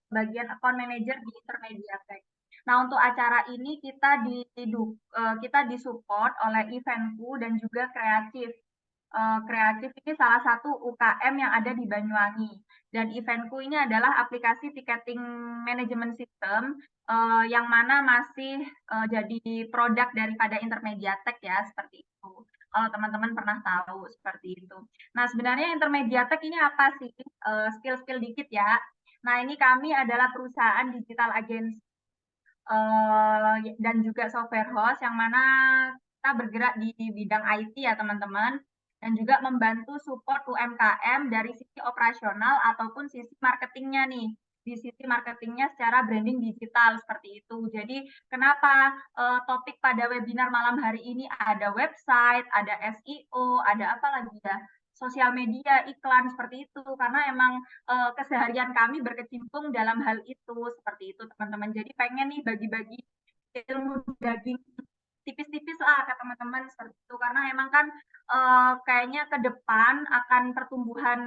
bagian account manager di Intermediatek. Nah, untuk acara ini kita disupport oleh Eventku dan juga Kreatif. Kreatif ini salah satu UKM yang ada di Banyuwangi. Dan Eventku ini adalah aplikasi ticketing management system yang mana masih jadi produk daripada Intermediatek ya, seperti itu. Kalau teman-teman pernah tahu seperti itu. Nah, sebenarnya Intermediatek ini apa sih? Skill-skill dikit ya. Nah, ini kami adalah perusahaan digital agency dan juga software host yang mana kita bergerak di bidang IT ya teman-teman, dan juga membantu support UMKM dari sisi operasional ataupun sisi marketingnya nih, di sisi marketingnya secara branding digital seperti itu. Jadi kenapa topik pada webinar malam hari ini ada website, ada SEO, ada apa lagi ya, sosial media, iklan seperti itu, karena emang keseharian kami berkecimpung dalam hal itu, seperti itu teman-teman. Jadi pengen nih bagi-bagi ilmu daging tipis-tipis lah ke teman-teman seperti itu, karena emang kan kayaknya ke depan akan pertumbuhan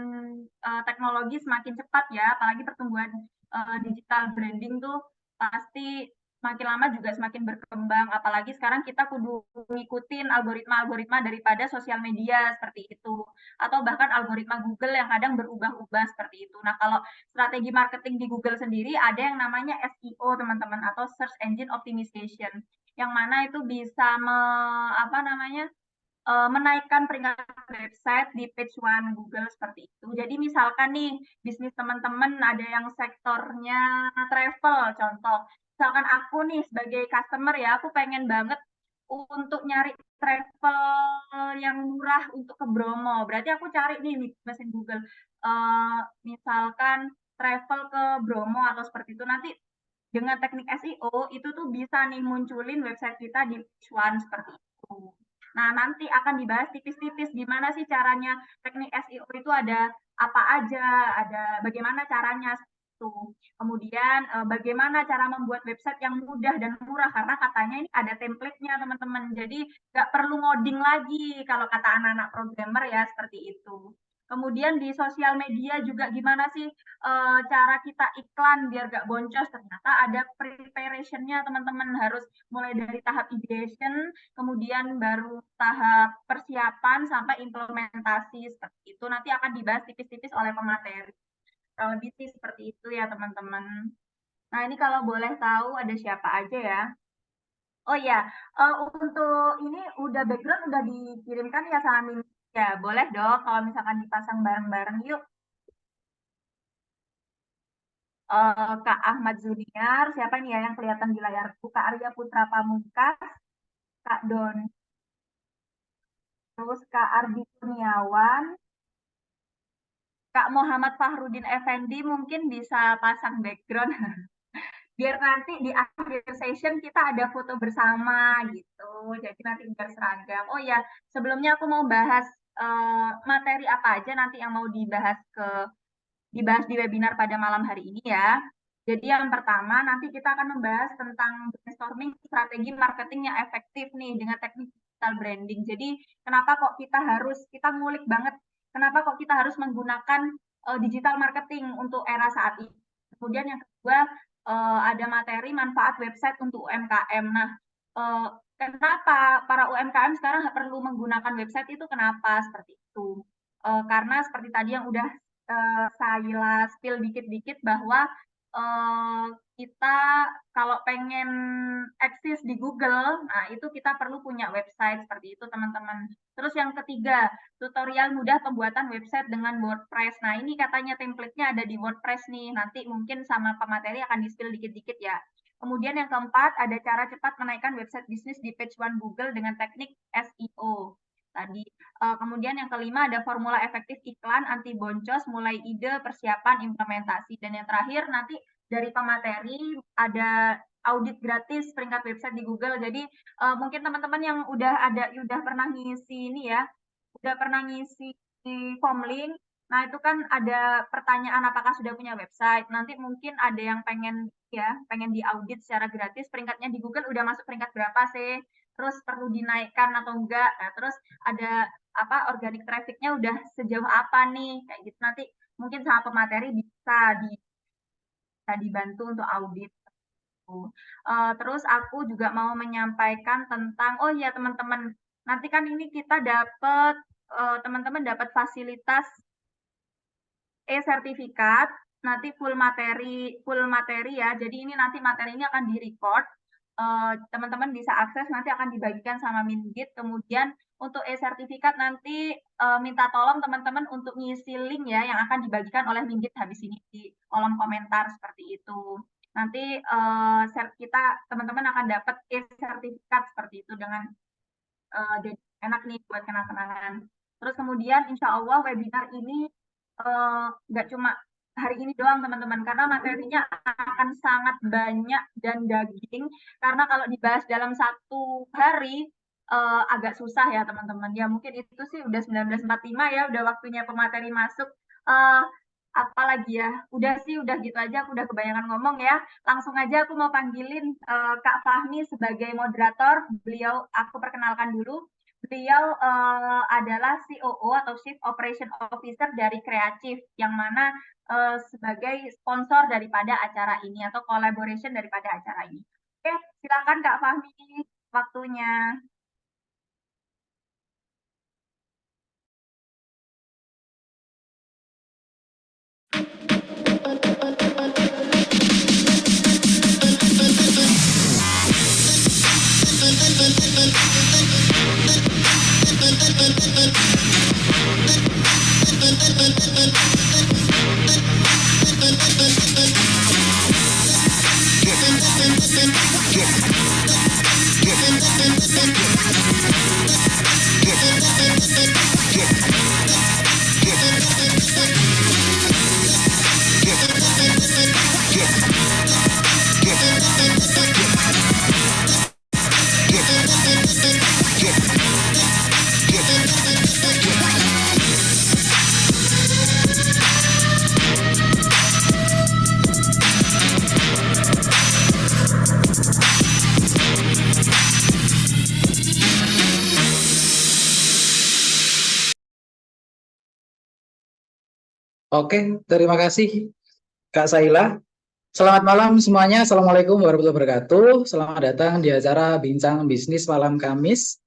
teknologi semakin cepat ya, apalagi pertumbuhan digital branding tuh pasti makin lama juga semakin berkembang, apalagi sekarang kita kudu ngikutin algoritma-algoritma daripada sosial media seperti itu, atau bahkan algoritma Google yang kadang berubah-ubah seperti itu. Nah, kalau strategi marketing di Google sendiri ada yang namanya SEO teman-teman, atau Search Engine Optimization, yang mana itu bisa menaikkan peringkat website di page one Google seperti itu. Jadi misalkan nih bisnis teman-teman ada yang sektornya travel contoh. Misalkan aku nih sebagai customer ya, aku pengen banget untuk nyari travel yang murah untuk ke Bromo. Berarti aku cari nih di mesin Google. Misalkan travel ke Bromo atau seperti itu. Nanti dengan teknik SEO itu tuh bisa nih munculin website kita di page one seperti itu. Nah, nanti akan dibahas tipis-tipis gimana sih caranya teknik SEO itu ada apa aja, ada bagaimana caranya itu. Kemudian bagaimana cara membuat website yang mudah dan murah karena katanya ini ada template-nya teman-teman. Jadi nggak perlu ngoding lagi kalau kata anak-anak programmer ya seperti itu. Kemudian di sosial media juga gimana sih cara kita iklan biar gak boncos, ternyata ada preparation-nya teman-teman, harus mulai dari tahap ideation, kemudian baru tahap persiapan sampai implementasi seperti itu. Nanti akan dibahas tipis-tipis oleh pemateri. Kalau lebih sih seperti itu ya teman-teman. Nah ini kalau boleh tahu ada siapa aja ya. Oh ya, untuk ini udah background udah dikirimkan ya sama Mimi. Ya, boleh dong kalau misalkan dipasang bareng-bareng yuk. Kak Ahmad Zuniar, siapa nih ya yang kelihatan di layarku? Kak Arya Putra Pamungkas, Kak Don, terus Kak Ardi Kurniawan, Kak Muhammad Fahrudin Effendi mungkin bisa pasang background biar nanti di akhir session kita ada foto bersama gitu. Jadi nanti biar seragam. Oh ya, sebelumnya aku mau bahas materi apa aja nanti yang mau dibahas di webinar pada malam hari ini ya. Jadi yang pertama nanti kita akan membahas tentang brainstorming strategi marketing yang efektif nih dengan teknik digital branding. Jadi kenapa kok kita ngulik banget kenapa kok kita harus menggunakan digital marketing untuk era saat ini. Kemudian yang kedua ada materi manfaat website untuk UMKM. Nah, uh, kenapa para UMKM sekarang perlu menggunakan website itu kenapa seperti itu? Karena seperti tadi yang udah saya spill dikit-dikit bahwa uh, kita kalau pengen eksis di Google, nah itu kita perlu punya website seperti itu teman-teman. Terus yang ketiga, tutorial mudah pembuatan website dengan WordPress. Nah ini katanya template-nya ada di WordPress nih. Nanti mungkin sama pemateri akan di-spill dikit-dikit ya. Kemudian yang keempat, ada cara cepat menaikkan website bisnis di page one Google dengan teknik SEO tadi. Kemudian yang kelima ada formula efektif iklan anti boncos, mulai ide, persiapan, implementasi. Dan yang terakhir nanti dari pemateri ada audit gratis peringkat website di Google. Jadi mungkin teman-teman yang udah pernah ngisi ini ya, udah pernah ngisi form link. Nah, itu kan ada pertanyaan apakah sudah punya website. Nanti mungkin ada yang pengen diaudit secara gratis peringkatnya di Google udah masuk peringkat berapa sih? Terus perlu dinaikkan atau enggak? Nah, terus ada organic traffic-nya udah sejauh apa nih? Kayak gitu nanti mungkin sama pemateri bisa bisa dibantu untuk audit. Terus aku juga mau menyampaikan tentang, oh ya teman-teman, nanti kan ini kita dapat, teman-teman dapat fasilitas e-sertifikat, nanti full materi ya. Jadi ini nanti materinya akan di-record, teman-teman bisa akses, nanti akan dibagikan sama Mindit. Kemudian untuk e-sertifikat nanti minta tolong teman-teman untuk ngisi link ya yang akan dibagikan oleh Mindit habis ini di kolom komentar seperti itu. Nanti kita teman-teman akan dapat e-sertifikat seperti itu dengan jadi enak nih buat kenang-kenangan. Terus kemudian insya Allah webinar ini nggak cuma hari ini doang teman-teman, karena materinya akan sangat banyak dan daging, karena kalau dibahas dalam satu hari agak susah ya teman-teman. Ya mungkin itu sih udah 19.45 ya, udah waktunya pemateri masuk. Apalagi ya, udah sih, udah gitu aja, aku udah kebanyakan ngomong ya. Langsung aja aku mau panggilin Kak Fahmi sebagai moderator. Beliau, aku perkenalkan dulu. Beliau adalah COO atau Chief Operation Officer dari Kreatif, yang mana sebagai sponsor daripada acara ini atau collaboration daripada acara ini. Oke, silakan Kak Fahmi, waktunya. Oke, terima kasih Kak Saila. Selamat malam semuanya. Assalamualaikum warahmatullahi wabarakatuh. Selamat datang di acara Bincang Bisnis Malam Kamis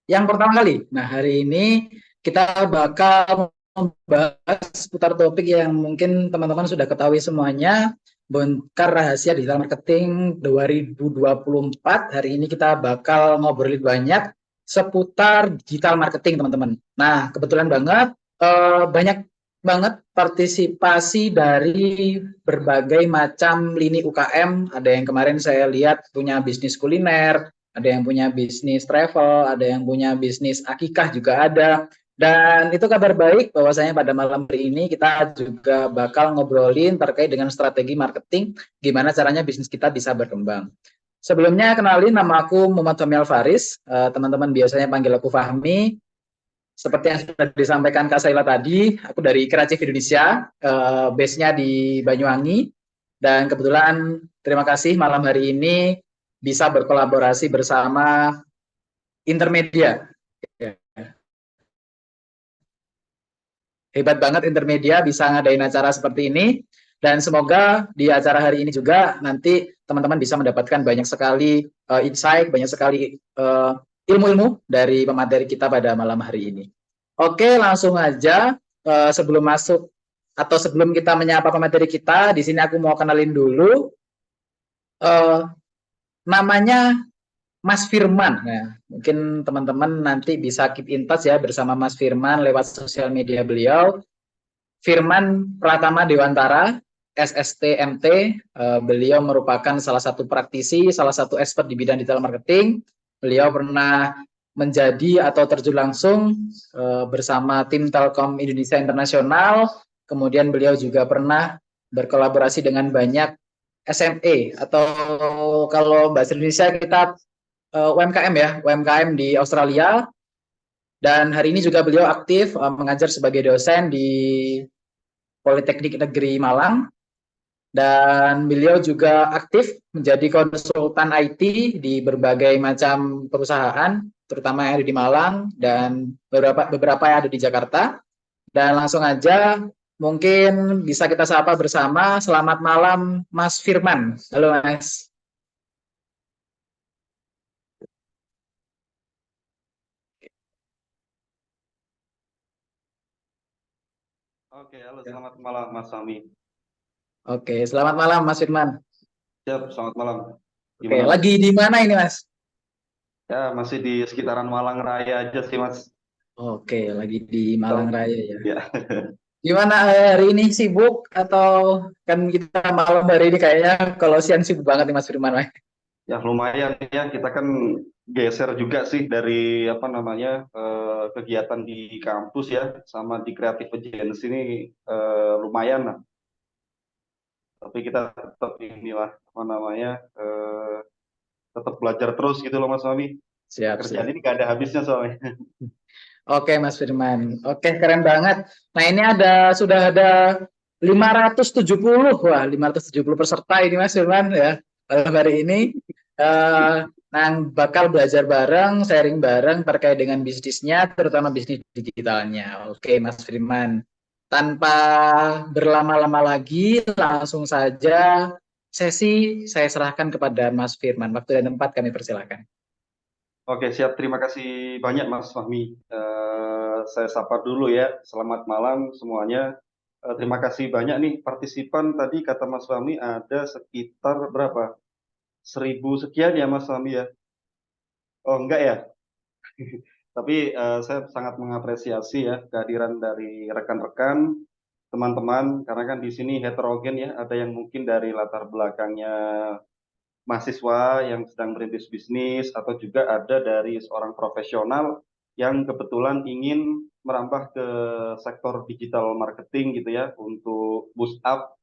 yang pertama kali. Nah, hari ini kita bakal membahas seputar topik yang mungkin teman-teman sudah ketahui semuanya, bongkar rahasia digital marketing 2024. Hari ini kita bakal ngobrolin banyak seputar digital marketing, teman-teman. Nah, kebetulan banget banyak banget partisipasi dari berbagai macam lini UKM. Ada yang kemarin saya lihat punya bisnis kuliner, ada yang punya bisnis travel, ada yang punya bisnis akikah juga ada. Dan itu kabar baik bahwasanya pada malam hari ini kita juga bakal ngobrolin terkait dengan strategi marketing, gimana caranya bisnis kita bisa berkembang. Sebelumnya kenalin, nama aku Muhammad Fahmi Alfaris, teman-teman biasanya panggil aku Fahmi. Seperti yang sudah disampaikan Kak Saila tadi, aku dari Kreatif Indonesia, base-nya di Banyuwangi, dan kebetulan terima kasih malam hari ini bisa berkolaborasi bersama Intermedia. Hebat banget Intermedia bisa ngadain acara seperti ini, dan semoga di acara hari ini juga nanti teman-teman bisa mendapatkan banyak sekali insight, banyak sekali ilmu-ilmu dari pemateri kita pada malam hari ini. Oke, langsung aja sebelum masuk atau sebelum kita menyapa pemateri kita, di sini aku mau kenalin dulu namanya Mas Firman. Nah, mungkin teman-teman nanti bisa keep in touch ya bersama Mas Firman lewat sosial media beliau. Firman Pratama Dewantara, SSTMT, beliau merupakan salah satu praktisi, salah satu expert di bidang digital marketing. Beliau pernah menjadi atau terjun langsung bersama tim Telkom Indonesia Internasional. Kemudian beliau juga pernah berkolaborasi dengan banyak SME atau kalau bahasa Indonesia kita UMKM ya, UMKM di Australia. Dan hari ini juga beliau aktif mengajar sebagai dosen di Politeknik Negeri Malang. Dan beliau juga aktif menjadi konsultan IT di berbagai macam perusahaan, terutama yang ada di Malang dan beberapa yang ada di Jakarta. Dan langsung aja Mungkin bisa kita sapa bersama. Selamat malam, Mas Firman. Halo, Mas. Oke, halo, selamat malam Mas Fahmi. Oke, selamat malam, Mas Firman. Siap, selamat malam. Oke, Gimana Mas? lagi di mana ini, Mas? Ya, masih di sekitaran Malang Raya aja sih Mas. Oke, lagi di Malang Raya ya. Ya, Gimana hari ini sibuk atau kan kita malam hari ini kayaknya kalau siang sibuk banget nih Mas Firman, Mas. ya lumayan ya. Kita kan geser juga sih dari apa namanya kegiatan di kampus ya, sama di Creative Agency ini lumayan lah. Tapi kita tetap inilah apa namanya tetap belajar terus gitu loh Mas Fahmi. Siap, Kerjaan siap. ini gak ada habisnya soalnya. Oke, Mas Firman. Oke, keren banget. Nah, ini sudah ada 570, wah 570 peserta ini Mas Firman ya. Malam hari ini bakal belajar bareng, sharing bareng terkait dengan bisnisnya, terutama bisnis digitalnya. Oke, Mas Firman. Tanpa berlama-lama lagi, langsung saja sesi saya serahkan kepada Mas Firman. Waktu dan tempat kami persilakan. Oke, siap. Terima kasih banyak Mas Fahmi. Saya sapa dulu ya. Selamat malam semuanya. Terima kasih banyak nih partisipan. Tadi kata Mas Fahmi ada sekitar berapa? 1.000 sekian ya Mas Fahmi ya? Oh enggak ya? Tapi saya sangat mengapresiasi ya kehadiran dari rekan-rekan, teman-teman, karena kan di sini heterogen ya. Ada yang mungkin dari latar belakangnya mahasiswa yang sedang merintis bisnis, atau juga ada dari seorang profesional yang kebetulan ingin merambah ke sektor digital marketing gitu ya, untuk boost up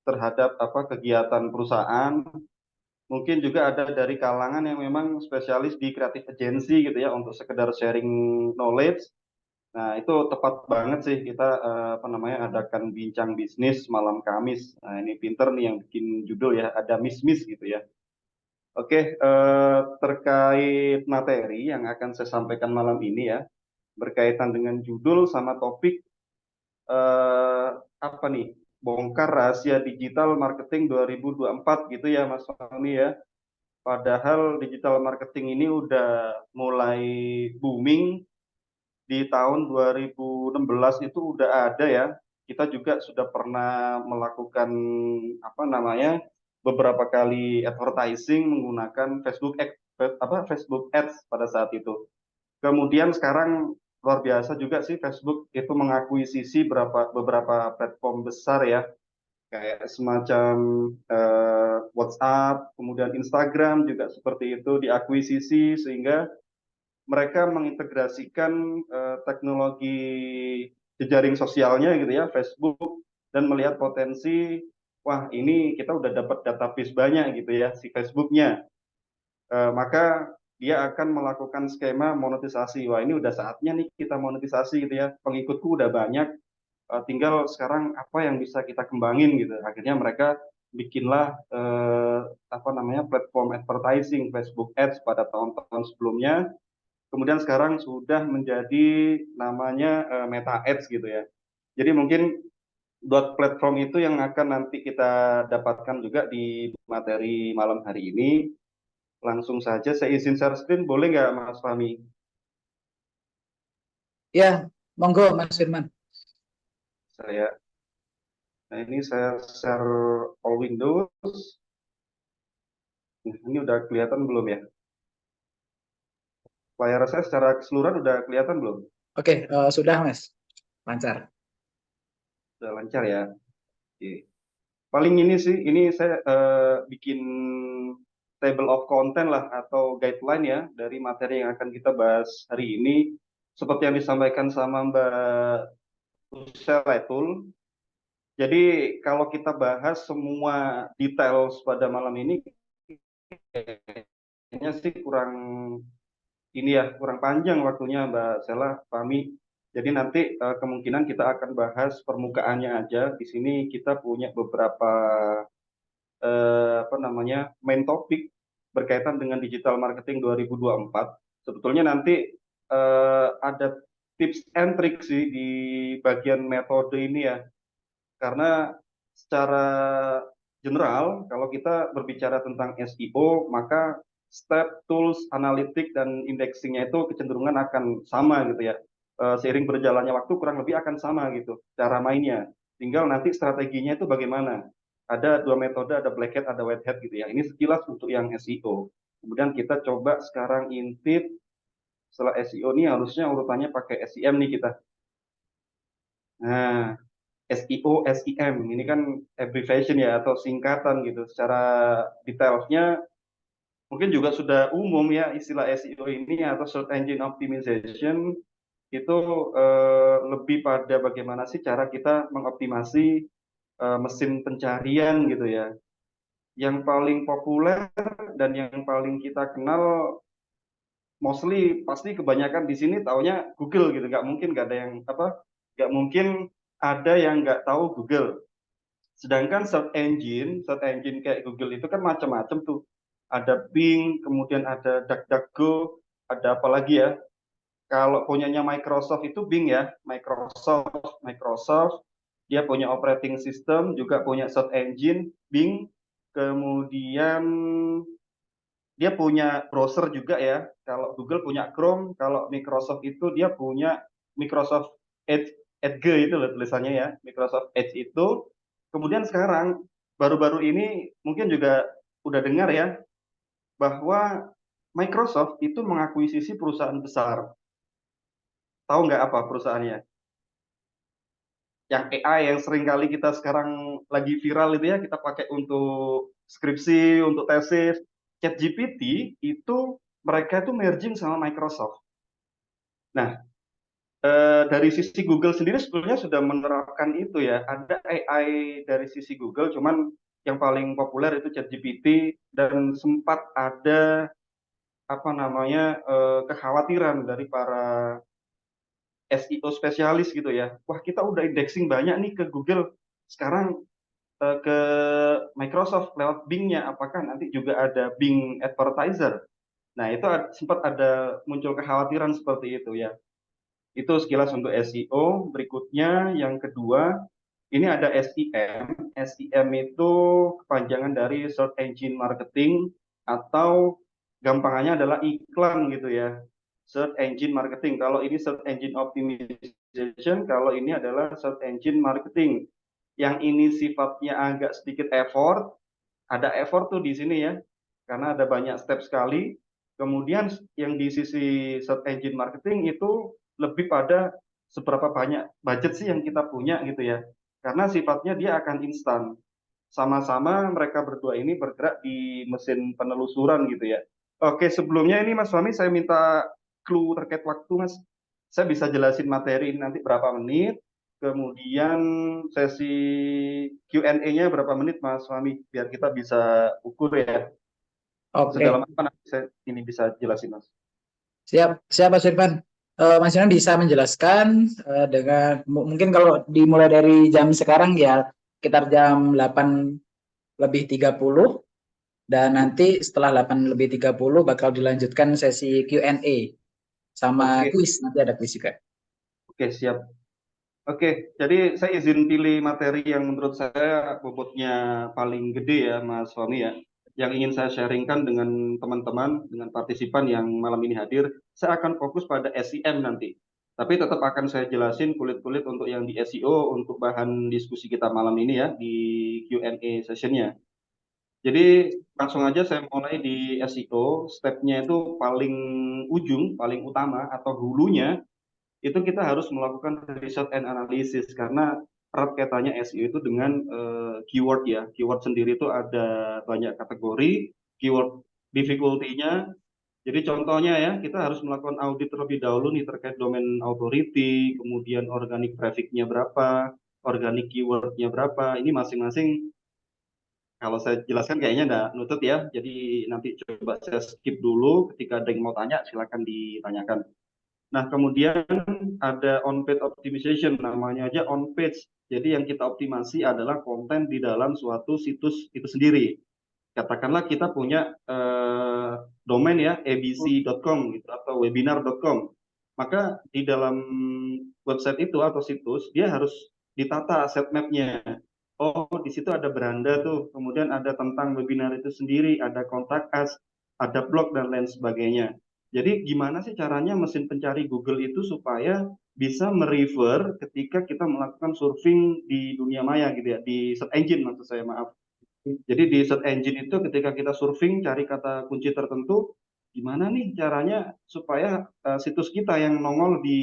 terhadap apa kegiatan perusahaan. Mungkin juga ada dari kalangan yang memang spesialis di creative agency gitu ya, untuk sekedar sharing knowledge. Nah, itu tepat banget sih kita apa namanya adakan bincang bisnis malam Kamis. Nah, ini pinter nih yang bikin judul ya, ada miss-miss gitu ya. Oke, terkait materi yang akan saya sampaikan malam ini ya, berkaitan dengan judul sama topik apa nih, bongkar rahasia digital marketing 2024 gitu ya Mas Fahmi ya. Padahal digital marketing ini udah mulai booming di tahun 2016 itu udah ada ya. Kita juga sudah pernah melakukan apa namanya beberapa kali advertising menggunakan Facebook Ads pada saat itu. Kemudian sekarang luar biasa juga sih, Facebook itu mengakuisisi beberapa platform besar ya, kayak semacam WhatsApp, kemudian Instagram juga seperti itu diakuisisi, sehingga mereka mengintegrasikan teknologi jejaring sosialnya gitu ya, Facebook, dan melihat potensi, wah ini kita udah dapat database banyak gitu ya si Facebooknya. Maka dia akan melakukan skema monetisasi. Wah ini udah saatnya nih kita monetisasi gitu ya, pengikutku udah banyak, tinggal sekarang apa yang bisa kita kembangin gitu. Akhirnya mereka bikinlah apa namanya platform advertising Facebook Ads pada tahun-tahun sebelumnya. Kemudian sekarang sudah menjadi namanya Meta Ads gitu ya. Jadi mungkin buat platform itu yang akan nanti kita dapatkan juga di materi malam hari ini. Langsung saja saya izin share screen, boleh nggak Mas Fahmi? Ya, monggo Mas Firman. Saya, nah ini saya share all Windows. Nah, ini udah kelihatan belum ya? Layar saya secara keseluruhan udah kelihatan belum? Oke, sudah Mas. Lancar. Udah lancar ya. Oke. Paling ini sih, ini saya bikin table of content lah atau guideline ya dari materi yang akan kita bahas hari ini. Seperti yang disampaikan sama Mbak Useletul. Jadi kalau kita bahas semua detail pada malam ini, kayaknya sih kurang ini ya, kurang panjang waktunya Mbak Sela, Fahmi. Jadi nanti kemungkinan kita akan bahas permukaannya aja. Di sini kita punya beberapa apa namanya main topik berkaitan dengan digital marketing 2024. Sebetulnya nanti ada tips and trick sih di bagian metode ini ya. Karena secara general, kalau kita berbicara tentang SEO, maka step, tools, analitik, dan indexingnya itu kecenderungan akan sama gitu ya. Seiring berjalannya waktu kurang lebih akan sama gitu cara mainnya. Tinggal nanti strateginya itu bagaimana. Ada dua metode, ada black hat, ada white hat gitu ya. Ini sekilas untuk yang SEO. Kemudian kita coba sekarang intip, setelah SEO ini harusnya urutannya pakai SEM nih kita. Nah, SEO, SEM, ini kan abbreviation ya atau singkatan gitu. Secara detailnya mungkin juga sudah umum ya istilah SEO ini atau search engine optimization itu lebih pada bagaimana sih cara kita mengoptimasi mesin pencarian gitu ya. Yang paling populer dan yang paling kita kenal mostly pasti kebanyakan di sini taunya Google gitu. Nggak mungkin nggak ada yang apa, nggak mungkin ada yang nggak tahu Google. Sedangkan search engine kayak Google itu kan macam-macam tuh. Ada Bing, kemudian ada DuckDuckGo, ada apa lagi ya? Kalau punyanya Microsoft itu Bing ya, Microsoft, dia punya operating system, juga punya search engine, Bing, kemudian dia punya browser juga ya. Kalau Google punya Chrome, kalau Microsoft itu dia punya Microsoft Edge itu loh tulisannya ya, Microsoft Edge itu. Kemudian sekarang baru-baru ini mungkin juga udah dengar ya bahwa Microsoft itu mengakuisisi perusahaan besar. Tahu nggak apa perusahaannya? Yang AI yang sering kali kita sekarang lagi viral itu ya, kita pakai untuk skripsi, untuk tesis. ChatGPT itu mereka itu merging sama Microsoft. Nah, dari sisi Google sendiri sebetulnya sudah menerapkan itu ya. Ada AI dari sisi Google, cuman yang paling populer itu ChatGPT dan sempat ada apa namanya kekhawatiran dari para SEO spesialis gitu ya. Wah, kita udah indexing banyak nih ke Google. Sekarang ke Microsoft lewat Bing-nya, apakah nanti juga ada Bing Advertiser? Nah, itu sempat ada muncul kekhawatiran seperti itu ya. Itu sekilas untuk SEO. Berikutnya, yang kedua, ini ada SEM. SEM itu kepanjangan dari Search Engine Marketing atau gampangannya adalah iklan gitu ya. Search Engine Marketing. Kalau ini Search Engine Optimization, kalau ini adalah Search Engine Marketing. Yang ini sifatnya agak sedikit effort, ada effort tuh di sini ya, karena ada banyak step sekali. Kemudian yang di sisi search engine marketing itu lebih pada seberapa banyak budget sih yang kita punya gitu ya. Karena sifatnya dia akan instan. Sama-sama mereka berdua ini bergerak di mesin penelusuran gitu ya. Oke, sebelumnya ini Mas Fahmi saya minta clue terkait waktu Mas. Saya bisa jelasin materi ini nanti berapa menit. Kemudian sesi Q&A-nya berapa menit Mas Fahmi biar kita bisa ukur ya. Oke, Sedalam apa nanti saya ini bisa jelasin Mas. siap, siap Mas Firman. Mas Firman bisa menjelaskan dengan mungkin kalau dimulai dari jam sekarang ya sekitar jam 8:30 dan nanti setelah 8:30 bakal dilanjutkan sesi Q&A sama Oke, kuis, nanti ada kuis juga. oke siap. Oke, jadi saya izin pilih materi yang menurut saya bobotnya paling gede ya Mas Fahmi ya. Yang ingin saya sharingkan dengan teman-teman, dengan partisipan yang malam ini hadir, saya akan fokus pada SEM nanti. Tapi tetap akan saya jelasin kulit-kulit untuk yang di SEO untuk bahan diskusi kita malam ini ya di Q&A sessionnya. Jadi langsung aja saya mulai di SEO, stepnya itu paling ujung, paling utama atau hulunya itu kita harus melakukan research and analysis karena erat kaitannya SEO itu dengan keyword ya. Keyword sendiri itu ada banyak kategori, keyword difficulty-nya. Jadi contohnya ya, kita harus melakukan audit terlebih dahulu nih terkait domain authority, kemudian organic traffic-nya berapa, organic keyword-nya berapa. Ini masing-masing kalau saya jelaskan kayaknya nggak nutut ya. Jadi nanti coba saya skip dulu. Ketika ada yang mau tanya, silakan ditanyakan. Nah, kemudian ada on-page optimization, namanya aja on-page. Jadi yang kita optimasi adalah konten di dalam suatu situs itu sendiri. Katakanlah kita punya domain ya, abc.com gitu, atau webinar.com. Maka di dalam website itu atau situs, dia harus ditata sitemap-nya. Oh, di situ ada beranda tuh, kemudian ada tentang webinar itu sendiri, ada kontak us, ada blog dan lain sebagainya. Jadi gimana sih caranya mesin pencari Google itu supaya bisa merefer ketika kita melakukan surfing di dunia maya gitu ya, di search engine maksud saya, maaf. Jadi di search engine itu ketika kita surfing cari kata kunci tertentu, gimana nih caranya supaya situs kita yang nongol di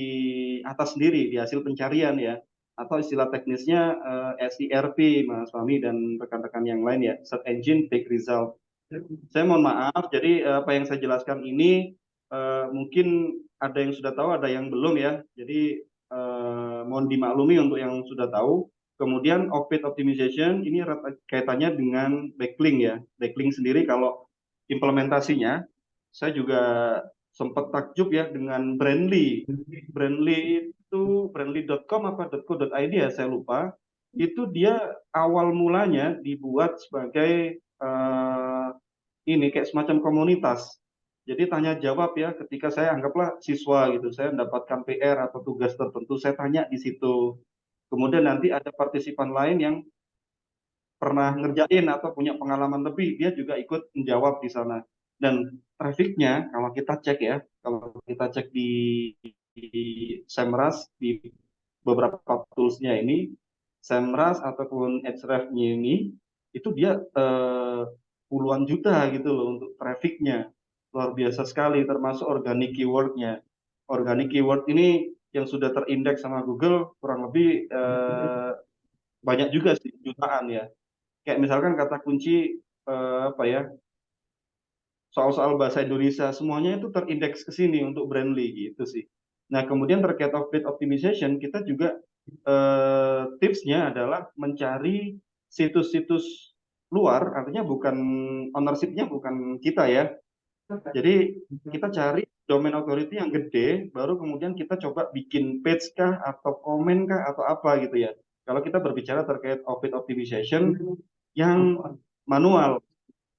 atas sendiri di hasil pencarian ya, atau istilah teknisnya SERP, Mas Fahmi dan rekan-rekan yang lain ya, search engine big result. Saya mohon maaf, jadi apa yang saya jelaskan ini mungkin ada yang sudah tahu, ada yang belum ya. Jadi mohon dimaklumi untuk yang sudah tahu. Kemudian off-page optimization ini kaitannya dengan backlink ya. Backlink sendiri kalau implementasinya, saya juga sempat takjub ya dengan Brandly. Brandly itu brandly.com apa .co.id ya, saya lupa. Itu dia awal mulanya dibuat sebagai ini kayak semacam komunitas. Jadi tanya jawab ya, ketika saya anggaplah siswa gitu, saya mendapatkan PR atau tugas tertentu, saya tanya di situ. Kemudian nanti ada partisipan lain yang pernah ngerjain atau punya pengalaman lebih, dia juga ikut menjawab di sana. Dan trafficnya kalau kita cek ya, kalau kita cek di Semrush, di beberapa toolsnya ini, Semrush ataupun Ahrefs-nya ini, itu dia puluhan juta gitu loh untuk trafficnya. Luar biasa sekali, termasuk organic keywordnya. Organic keyword ini yang sudah terindeks sama Google kurang lebih banyak juga sih, jutaan ya. Kayak misalkan kata kunci apa ya, soal-soal bahasa Indonesia semuanya itu terindeks ke sini untuk Brandly gitu sih. Nah, kemudian terkait off-page optimization, kita juga tipsnya adalah mencari situs-situs luar, artinya bukan ownership-nya bukan kita ya. Jadi kita cari domain authority yang gede, baru kemudian kita coba bikin page kah atau komen kah atau apa gitu ya. Kalau kita berbicara terkait off-page optimization yang manual.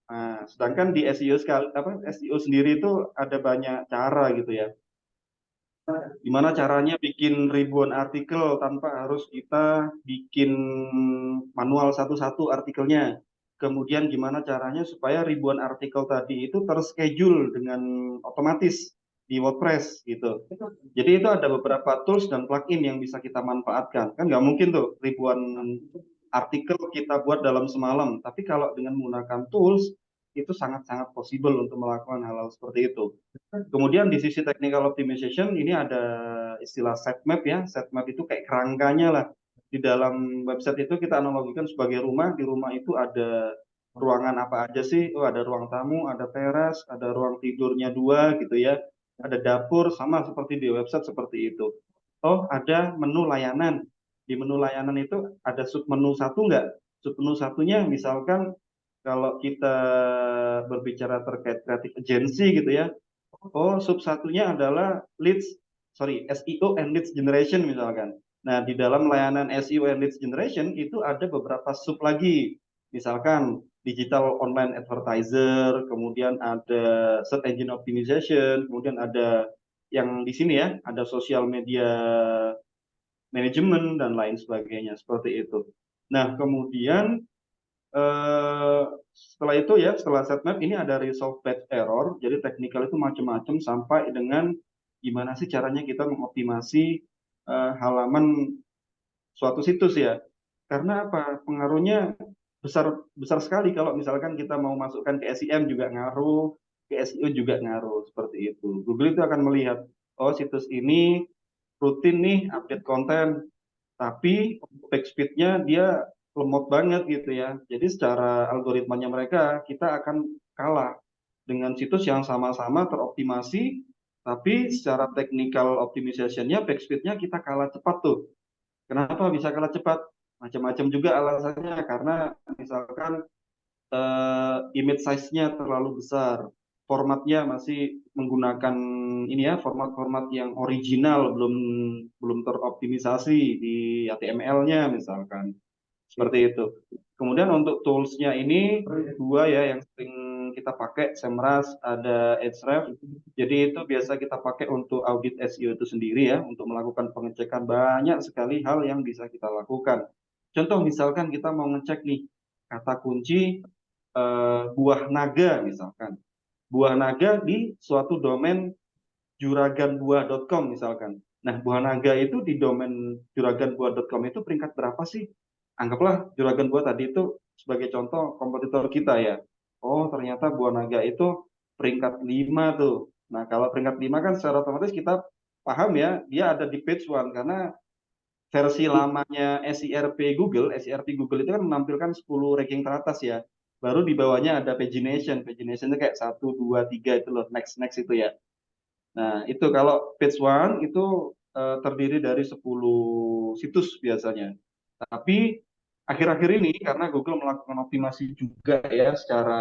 Nah, sedangkan di SEO SEO sendiri itu ada banyak cara gitu ya. Gimana caranya bikin ribuan artikel tanpa harus kita bikin manual satu-satu artikelnya. Kemudian gimana caranya supaya ribuan artikel tadi itu terschedule dengan otomatis di WordPress gitu. Jadi itu ada beberapa tools dan plugin yang bisa kita manfaatkan. Kan nggak mungkin tuh ribuan artikel kita buat dalam semalam. Tapi kalau dengan menggunakan tools, itu sangat-sangat possible untuk melakukan hal-hal seperti itu. Kemudian di sisi technical optimization ini ada istilah sitemap ya. Sitemap itu kayak kerangkanya lah. Di dalam website itu kita analogikan sebagai rumah. Di rumah itu ada ruangan apa aja sih? Oh, ada ruang tamu, ada teras, ada ruang tidurnya dua gitu ya. Ada dapur, sama seperti di website seperti itu. Oh, ada menu layanan. Di menu layanan itu ada submenu satu nggak? Submenu satunya misalkan kalau kita berbicara terkait creative agency gitu ya. Oh, sub satunya adalah SEO and leads generation misalkan. Nah, di dalam layanan SEO and leads generation itu ada beberapa sub lagi. Misalkan digital online advertiser, kemudian ada search engine optimization, kemudian ada yang di sini ya, ada social media management dan lain sebagainya seperti itu. Nah, kemudian setelah itu ya, setelah sitemap ini ada resolve page error. Jadi teknikal itu macam-macam sampai dengan gimana sih caranya kita mengoptimasi halaman suatu situs ya. Karena apa? Pengaruhnya besar besar sekali kalau misalkan kita mau masukkan ke SEM juga ngaruh, ke SEO juga ngaruh seperti itu. Google itu akan melihat, oh situs ini rutin nih update konten, tapi page speed-nya dia lemot banget gitu ya. Jadi secara algoritmanya mereka, kita akan kalah dengan situs yang sama-sama teroptimasi, tapi secara technical optimization-nya, page speed-nya kita kalah cepat tuh. Kenapa bisa kalah cepat? Macam-macam juga alasannya, karena misalkan image size-nya terlalu besar, formatnya masih menggunakan ini ya, format-format yang original, belum belum teroptimisasi di HTML-nya misalkan seperti itu. Kemudian untuk tools-nya ini dua ya yang sering kita kita pakai Semrush, ada Ahrefs. Jadi itu biasa kita pakai untuk audit SEO itu sendiri ya, untuk melakukan pengecekan banyak sekali hal yang bisa kita lakukan. Contoh misalkan kita mau ngecek nih kata kunci buah naga misalkan. Buah naga di suatu domain juraganbuah.com misalkan. Nah, buah naga itu di domain juraganbuah.com itu peringkat berapa sih? Anggaplah juragan buah tadi itu sebagai contoh kompetitor kita ya. Oh, ternyata buah naga itu peringkat 5 tuh. Nah, kalau peringkat 5 kan secara otomatis kita paham ya, dia ada di page one karena versi lamanya SERP Google itu kan menampilkan 10 ranking teratas ya. Baru di bawahnya ada pagination. Pagination itu kayak 1, 2, 3 itu loh, next itu ya. Nah, itu kalau page one itu terdiri dari 10 situs biasanya. Tapi akhir-akhir ini karena Google melakukan optimasi juga ya secara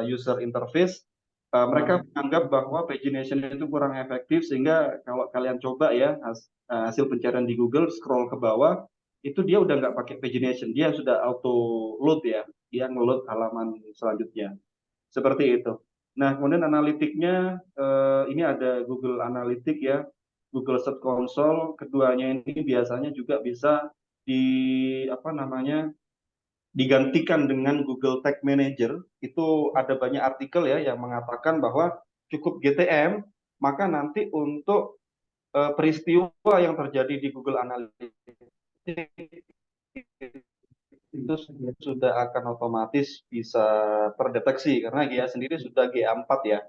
user interface, mereka menganggap bahwa pagination itu kurang efektif sehingga kalau kalian coba ya hasil pencarian di Google scroll ke bawah itu dia udah nggak pakai pagination, dia sudah auto load ya, dia ngeload halaman selanjutnya. Seperti itu. Nah, kemudian analitiknya ini ada Google Analytics ya, Google Search Console, keduanya ini biasanya juga bisa digantikan dengan Google Tag Manager. Itu ada banyak artikel ya yang mengatakan bahwa cukup GTM, maka nanti untuk peristiwa yang terjadi di Google Analytics itu sudah akan otomatis bisa terdeteksi karena GA sendiri sudah GA4 ya.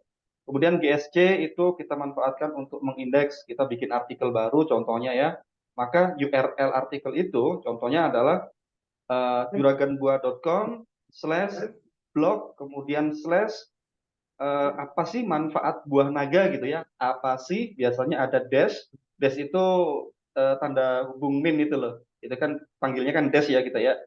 Kemudian GSC itu kita manfaatkan untuk mengindeks, kita bikin artikel baru contohnya ya. Maka URL artikel itu contohnya adalah juraganbuah.com/blog kemudian apa sih manfaat buah naga gitu ya. Apa sih biasanya ada dash. Dash itu tanda hubung min itu loh. Itu kan panggilnya kan dash ya kita ya.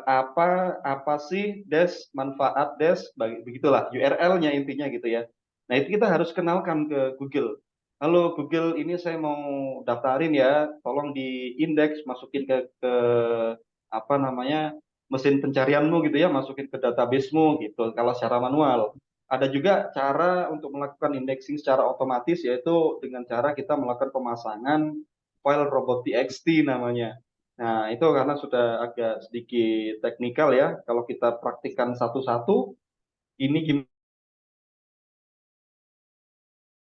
Apa sih dash manfaat dash begitulah URL-nya intinya gitu ya. Nah, itu kita harus kenalkan ke Google. Halo Google, ini saya mau daftarin ya, tolong di indeks masukin ke apa namanya mesin pencarianmu gitu ya, masukin ke databasemu gitu kalau secara manual. Ada juga cara untuk melakukan indexing secara otomatis yaitu dengan cara kita melakukan pemasangan file robot.txt namanya. Nah, itu karena sudah agak sedikit teknikal ya. Kalau kita praktikkan satu-satu, ini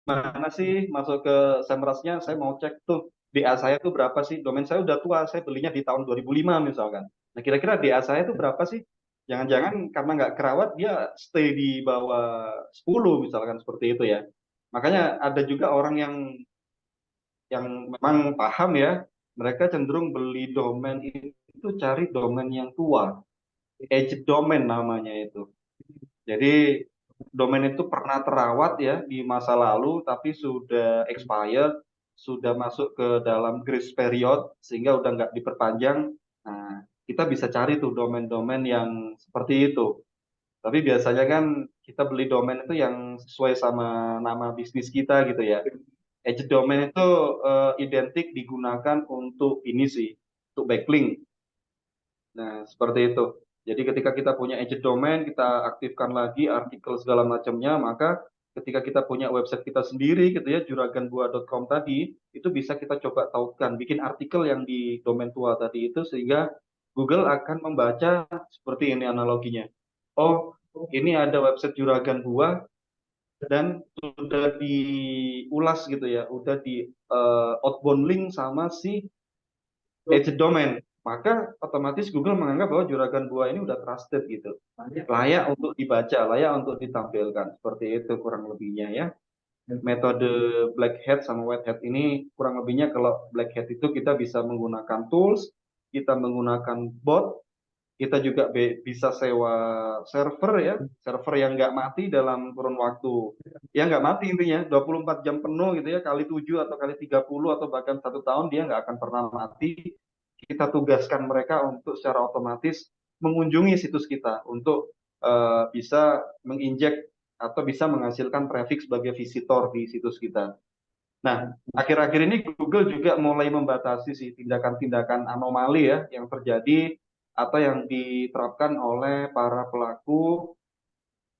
gimana sih masuk ke Semrush-nya, saya mau cek tuh DA saya tuh berapa sih? Domain saya udah tua, saya belinya di tahun 2005 misalkan. Nah, kira-kira DA saya tuh berapa sih? Jangan-jangan karena nggak kerawat, dia stay di bawah 10 misalkan seperti itu ya. Makanya ada juga orang yang memang paham ya, mereka cenderung beli domain itu cari domain yang tua, aged domain namanya itu. Jadi domain itu pernah terawat ya di masa lalu, tapi sudah expired, sudah masuk ke dalam grace period, sehingga udah nggak diperpanjang. Nah, kita bisa cari tuh domain-domain yang seperti itu. Tapi biasanya kan kita beli domain itu yang sesuai sama nama bisnis kita gitu ya. Edge domain itu identik digunakan untuk ini sih, untuk backlink. Nah, seperti itu. Jadi ketika kita punya edge domain, kita aktifkan lagi artikel segala macamnya, maka ketika kita punya website kita sendiri gitu ya, juraganbuah.com tadi, itu bisa kita coba tautkan, bikin artikel yang di domain tua tadi itu sehingga Google akan membaca seperti ini analoginya. Oh, ini ada website Juragan Buah dan sudah diulas gitu ya, udah di outbound link sama si agent domain, maka otomatis Google menganggap bahwa Juragan Buah ini udah trusted gitu, layak untuk dibaca, layak untuk ditampilkan, seperti itu kurang lebihnya ya. Metode black hat sama white hat ini kurang lebihnya, kalau black hat itu kita bisa menggunakan tools, kita menggunakan bot, kita juga bisa sewa server ya, server yang nggak mati dalam kurun waktu. Ya nggak mati intinya, 24 jam penuh gitu ya, kali 7 atau kali 30 atau bahkan 1 tahun dia nggak akan pernah mati. Kita tugaskan mereka untuk secara otomatis mengunjungi situs kita untuk bisa menginjek atau bisa menghasilkan traffic sebagai visitor di situs kita. Nah, akhir-akhir ini Google juga mulai membatasi sih tindakan-tindakan anomali ya yang terjadi atau yang diterapkan oleh para pelaku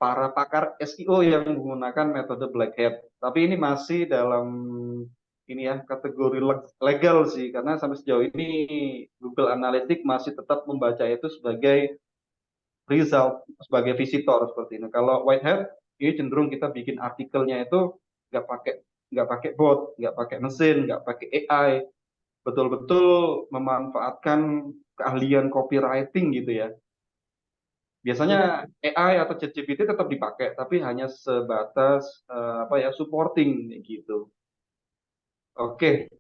para pakar SEO yang menggunakan metode black hat. Tapi ini masih dalam ini ya kategori legal sih, karena sampai sejauh ini Google Analytics masih tetap membaca itu sebagai result, sebagai visitor seperti ini. Kalau white hat ini cenderung kita bikin artikelnya itu nggak pakai nggak pakai bot, nggak pakai mesin, nggak pakai AI, betul-betul memanfaatkan keahlian copywriting gitu ya. Biasanya AI atau ChatGPT tetap dipakai, tapi hanya sebatas apa ya supporting gitu. Oke,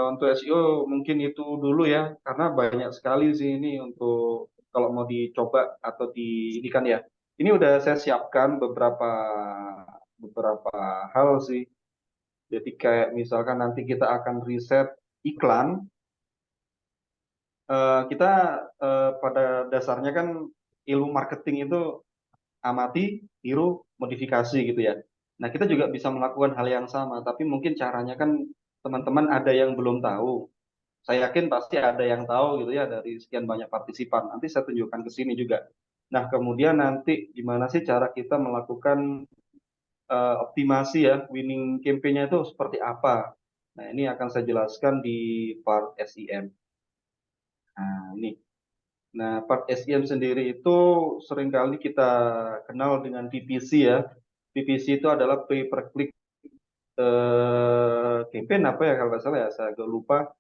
untuk SEO mungkin itu dulu ya, karena banyak sekali sih ini untuk kalau mau dicoba atau di ini kan ya. Ini udah saya siapkan beberapa hal sih. Jadi kayak misalkan nanti kita akan riset iklan, kita pada dasarnya kan ilmu marketing itu amati, tiru, modifikasi gitu ya. Nah, kita juga bisa melakukan hal yang sama, tapi mungkin caranya kan teman-teman ada yang belum tahu. Saya yakin pasti ada yang tahu gitu ya dari sekian banyak partisipan. Nanti saya tunjukkan ke sini juga. Nah, kemudian nanti gimana sih cara kita melakukan optimasi ya, winning campaign-nya itu seperti apa. Nah, ini akan saya jelaskan di part SEM. Nah, ini. Nah, part SEM sendiri itu seringkali kita kenal dengan PPC ya. PPC itu adalah pay per click campaign apa ya kalau nggak salah ya, saya agak lupa.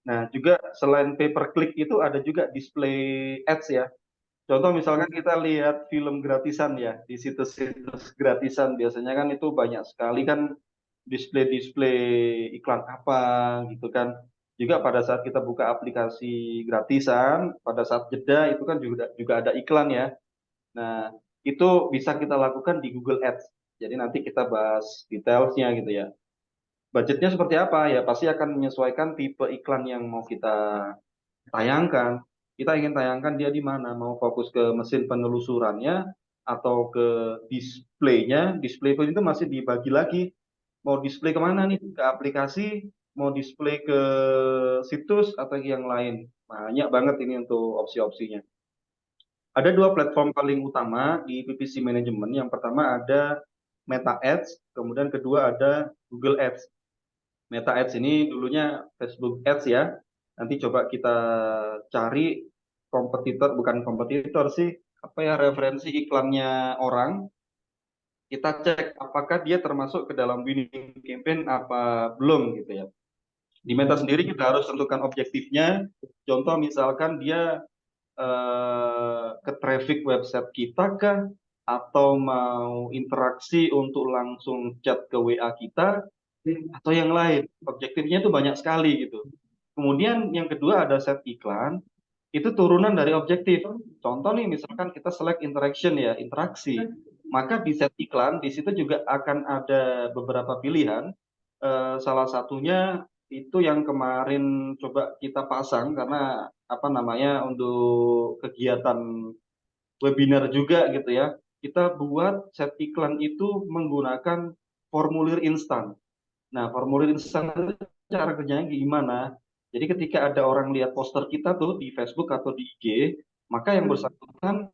Nah, juga selain pay per click itu ada juga display ads ya. Contoh misalkan kita lihat film gratisan ya, di situs-situs gratisan biasanya kan itu banyak sekali kan display-display iklan apa gitu kan. Juga pada saat kita buka aplikasi gratisan, pada saat jeda itu kan juga juga ada iklan ya. Nah, itu bisa kita lakukan di Google Ads. Jadi nanti kita bahas detailsnya gitu ya. Budgetnya seperti apa? Ya pasti akan menyesuaikan tipe iklan yang mau kita tayangkan. Kita ingin tayangkan dia di mana? Mau fokus ke mesin penelusurannya atau ke displaynya? Display pun itu masih dibagi lagi. Mau display kemana nih? Ke aplikasi, mau display ke situs atau yang lain. Banyak banget ini untuk opsi-opsinya. Ada dua platform paling utama di PPC Management. Yang pertama ada Meta Ads, kemudian kedua ada Google Ads. Meta Ads ini dulunya Facebook Ads ya. Nanti coba kita cari kompetitor, bukan kompetitor sih, apa ya referensi iklannya orang. Kita cek apakah dia termasuk ke dalam winning campaign apa belum gitu ya. Di Meta sendiri kita harus tentukan objektifnya. Contoh misalkan dia ke traffic website kita kah? Atau mau interaksi untuk langsung chat ke WA kita? Atau yang lain? Objektifnya itu banyak sekali gitu. Kemudian yang kedua ada set iklan, itu turunan dari objektif. Contoh nih, misalkan kita select interaction ya, interaksi. Maka di set iklan, di situ juga akan ada beberapa pilihan. Salah satunya itu yang kemarin coba kita pasang karena apa namanya untuk kegiatan webinar juga gitu ya. Kita buat set iklan itu menggunakan formulir instan. Nah, formulir instan itu cara kerjanya gimana? Jadi ketika ada orang lihat poster kita tuh di Facebook atau di IG, maka yang bersangkutan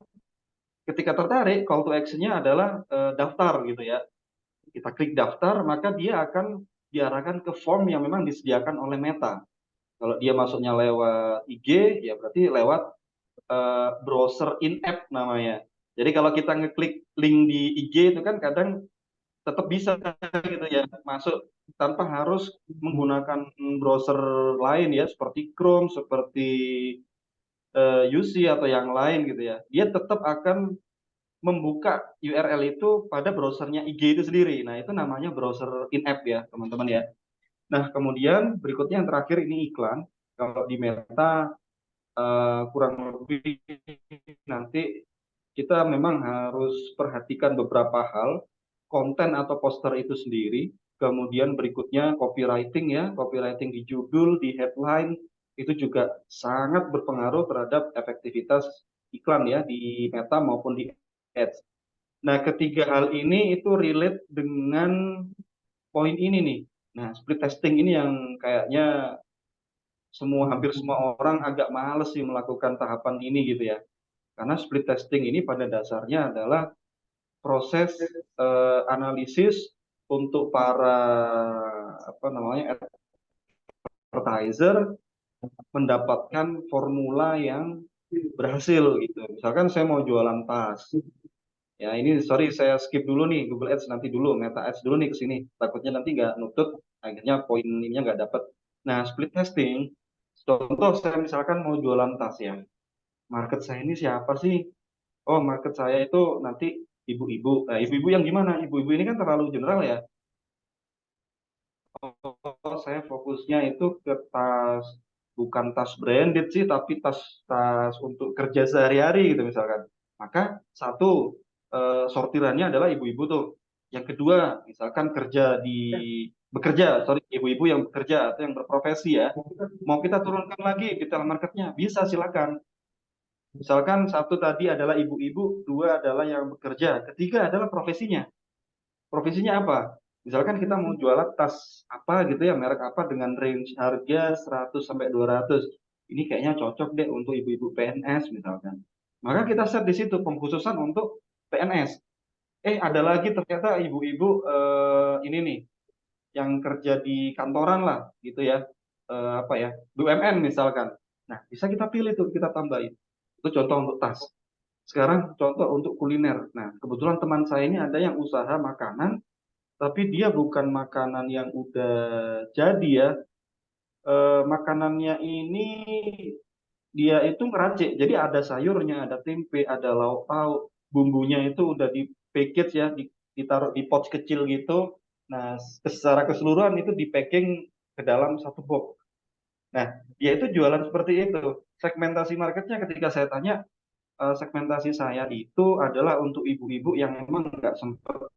ketika tertarik, call to action-nya adalah daftar gitu ya. Kita klik daftar, maka dia akan diarahkan ke form yang memang disediakan oleh Meta. Kalau dia masuknya lewat IG, ya berarti lewat browser in-app namanya. Jadi kalau kita ngeklik link di IG itu kan kadang tetap bisa gitu ya masuk tanpa harus menggunakan browser lain ya seperti Chrome, seperti UC atau yang lain gitu ya. Dia tetap akan membuka URL itu pada browsernya IG itu sendiri. Nah, itu namanya browser in-app ya, teman-teman ya. Nah, kemudian berikutnya yang terakhir ini iklan. Kalau di Meta kurang lebih nanti kita memang harus perhatikan beberapa hal, konten atau poster itu sendiri, kemudian berikutnya copywriting ya, copywriting di judul, di headline, itu juga sangat berpengaruh terhadap efektivitas iklan ya di Meta maupun di Ads. Nah, ketiga hal ini itu relate dengan poin ini nih. Nah, split testing ini yang kayaknya hampir semua orang agak males sih melakukan tahapan ini gitu ya. Karena split testing ini pada dasarnya adalah proses analisis untuk para advertiser mendapatkan formula yang berhasil gitu. Misalkan saya mau jualan tas. Ya ini sorry saya skip dulu nih Google Ads nanti dulu, Meta Ads dulu nih ke sini. Takutnya nanti nggak nutut, akhirnya poin ininya nggak dapet. Nah split testing, contoh saya misalkan mau jualan tas ya. Market saya ini siapa sih? Oh market saya itu nanti ibu-ibu. Nah ibu-ibu yang gimana? Ibu-ibu ini kan terlalu general ya. Oh, saya fokusnya itu ke tas, bukan tas branded sih, tapi tas untuk kerja sehari-hari gitu misalkan. Maka satu sortirannya adalah ibu-ibu tuh. Yang kedua, misalkan bekerja, sorry, ibu-ibu yang bekerja atau yang berprofesi ya. Mau kita turunkan lagi detail marketnya, bisa silakan. Misalkan satu tadi adalah ibu-ibu, dua adalah yang bekerja, ketiga adalah profesinya. Profesinya apa? Misalkan kita mau jualan tas apa gitu ya, merek apa dengan range harga 100 sampai 200. Ini kayaknya cocok deh untuk ibu-ibu PNS misalkan. Maka kita set di situ pengkhususan untuk PNS. Ada lagi ternyata ibu-ibu ini nih yang kerja di kantoran lah gitu ya. BUMN misalkan. Nah, bisa kita pilih tuh, kita tambahin. Itu contoh untuk tas. Sekarang contoh untuk kuliner. Nah, kebetulan teman saya ini ada yang usaha makanan tapi dia bukan makanan yang udah jadi ya. Makanannya ini dia itu ngeracik. Jadi ada sayurnya, ada tempe, ada lauk pauk. Bumbunya itu udah di package ya, ditaruh di pouch kecil gitu. Nah, secara keseluruhan itu di packing ke dalam satu box. Nah, dia itu jualan seperti itu. Segmentasi marketnya ketika saya tanya, segmentasi saya itu adalah untuk ibu-ibu yang memang nggak sempat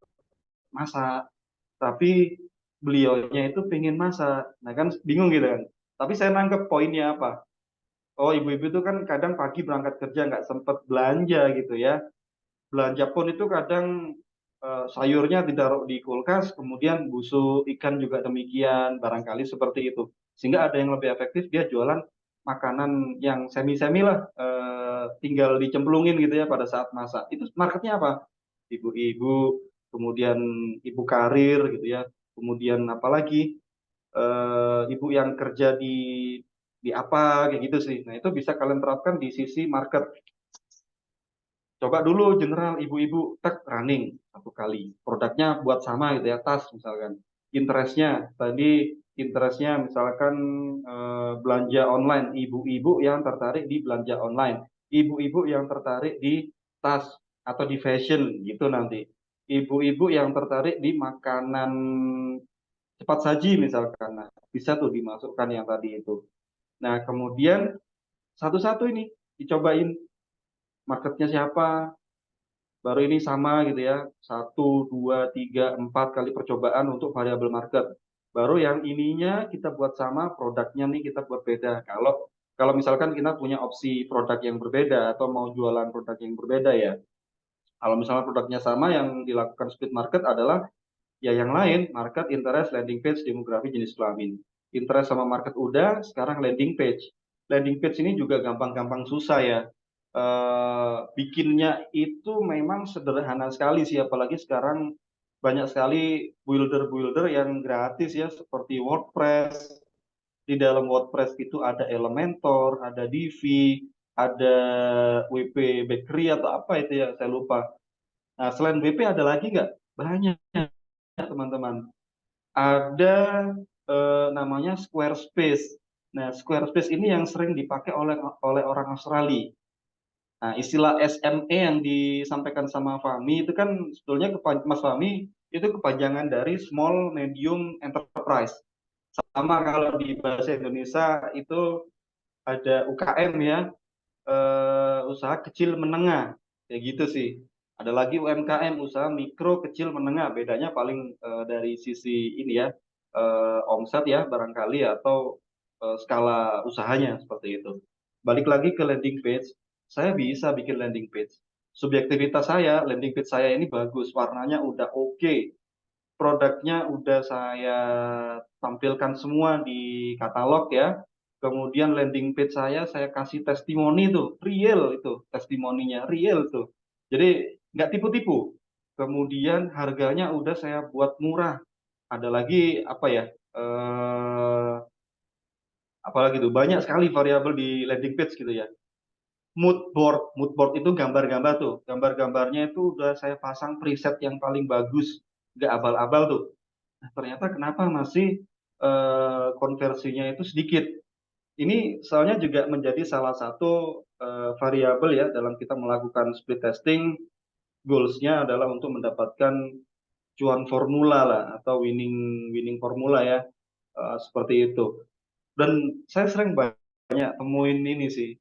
masak tapi beliaunya itu pengen masak. Nah kan bingung gitu kan. Tapi saya nangkep poinnya apa. Oh ibu-ibu itu kan kadang pagi berangkat kerja nggak sempet belanja gitu ya. Belanja pun itu kadang sayurnya ditaruh di kulkas, kemudian busuk, ikan juga demikian, barangkali seperti itu. Sehingga ada yang lebih efektif dia jualan makanan yang semi-semi lah, tinggal dicemplungin gitu ya pada saat masak. Itu marketnya apa? Ibu-ibu, kemudian ibu karir gitu ya, kemudian apalagi ibu yang kerja di apa kayak gitu sih. Nah itu bisa kalian terapkan di sisi market. Coba dulu general ibu-ibu tek running satu kali. Produknya buat sama gitu ya, tas misalkan. Interestnya misalkan belanja online. Ibu-ibu yang tertarik di belanja online. Ibu-ibu yang tertarik di tas atau di fashion gitu nanti. Ibu-ibu yang tertarik di makanan cepat saji misalkan. Nah, bisa tuh dimasukkan yang tadi itu. Nah, kemudian satu-satu ini dicobain marketnya siapa, baru ini sama gitu ya, 1, 2, 3, 4 kali percobaan untuk variabel market. Baru yang ininya kita buat sama, produknya nih kita buat beda. Kalau misalkan kita punya opsi produk yang berbeda atau mau jualan produk yang berbeda ya. Kalau misalnya produknya sama, yang dilakukan split market adalah ya yang lain, market, interest, landing page, demografi, jenis kelamin. Interest sama market udah, sekarang landing page. Landing page ini juga gampang-gampang susah ya. Bikinnya itu memang sederhana sekali sih, apalagi sekarang banyak sekali builder-builder yang gratis ya, seperti WordPress. Di dalam WordPress itu ada Elementor, ada Divi, ada WP Bakery atau apa itu ya, saya lupa. Nah, selain WP ada lagi nggak? Banyak teman-teman. Ada namanya Squarespace. Nah, Squarespace ini yang sering dipakai oleh orang Australia. Nah, istilah SME yang disampaikan sama Fahmi itu kan sebetulnya Mas Fahmi itu kepanjangan dari Small Medium Enterprise. Sama kalau di bahasa Indonesia itu ada UKM ya, usaha kecil menengah, kayak gitu sih. Ada lagi UMKM, usaha mikro kecil menengah. Bedanya paling dari sisi ini ya, omset ya barangkali atau skala usahanya seperti itu. Balik lagi ke landing page, saya bisa bikin landing page. Subjektivitas saya, landing page saya ini bagus, warnanya udah oke, produknya udah saya tampilkan semua di katalog ya. Kemudian landing page saya kasih testimoni tuh, real itu testimoninya, real tuh. Jadi nggak tipu-tipu. kemudian harganya udah saya buat murah. Ada lagi apa ya? Apalagi tuh banyak sekali variabel di landing page gitu ya. Mood board itu gambar-gambar tuh, gambar-gambarnya itu udah saya pasang preset yang paling bagus, nggak abal-abal tuh. Nah, ternyata kenapa masih konversinya itu sedikit? Ini soalnya juga menjadi salah satu variabel ya dalam kita melakukan split testing. Goals-nya adalah untuk mendapatkan cuan formula lah atau winning winning formula ya, seperti itu. Dan saya sering banyak temuin ini sih,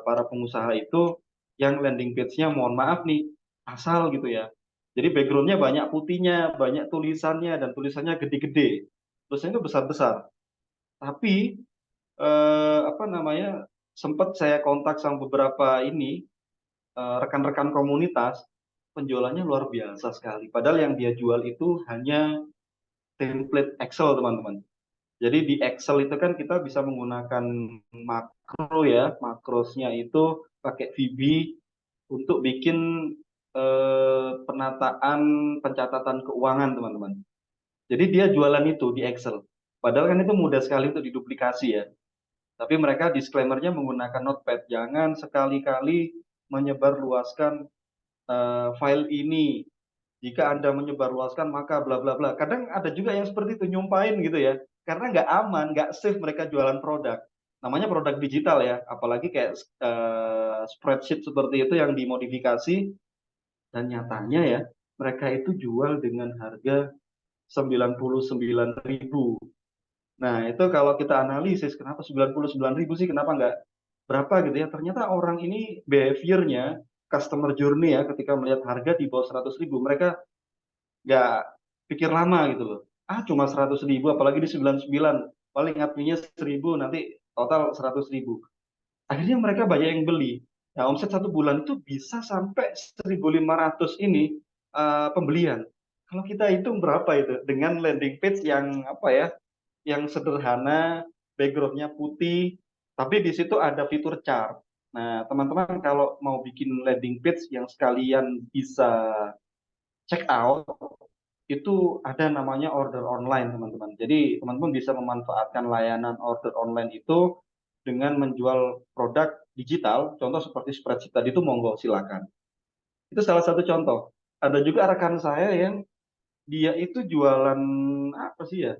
para pengusaha itu yang landing page-nya mohon maaf nih asal gitu ya. Jadi background-nya banyak putihnya, banyak tulisannya dan tulisannya gede-gede. Tulisannya itu besar-besar. Tapi apa namanya, sempat saya kontak sama beberapa ini rekan-rekan komunitas, penjualannya luar biasa sekali. Padahal yang dia jual itu hanya template Excel, teman-teman. Jadi di Excel itu kan kita bisa menggunakan makro ya, makrosnya itu pakai VB untuk bikin penataan pencatatan keuangan, teman-teman. Jadi dia jualan itu di Excel. Padahal kan itu mudah sekali untuk diduplikasi ya. Tapi mereka disclaimer-nya menggunakan Notepad. Jangan sekali-kali menyebarluaskan file ini. Jika Anda menyebarluaskan maka bla bla bla. Kadang ada juga yang seperti itu nyumpain gitu ya. Karena nggak aman, nggak safe mereka jualan produk. Namanya produk digital ya. Apalagi kayak spreadsheet seperti itu yang dimodifikasi. Dan nyatanya ya, mereka itu jual dengan harga 99.000. Nah, itu kalau kita analisis, kenapa 99.000 sih, kenapa nggak berapa gitu ya. Ternyata orang ini behaviornya, customer journey ya, ketika melihat harga di bawah 100.000, mereka nggak pikir lama gitu loh. Ah, cuma 100.000, apalagi di 99, paling artinya 1.000, nanti total 100.000. Akhirnya mereka banyak yang beli. Nah, omset satu bulan itu bisa sampai 1.500 ini pembelian. Kalau kita hitung berapa itu dengan landing page yang apa ya, yang sederhana, backgroundnya putih, tapi di situ ada fitur chart. Nah, teman-teman kalau mau bikin landing page yang sekalian bisa check out, itu ada namanya order online, teman-teman. Jadi, teman-teman bisa memanfaatkan layanan order online itu dengan menjual produk digital, contoh seperti spreadsheet tadi itu monggo silakan. Itu salah satu contoh. Ada juga rekan saya yang dia itu jualan apa sih ya?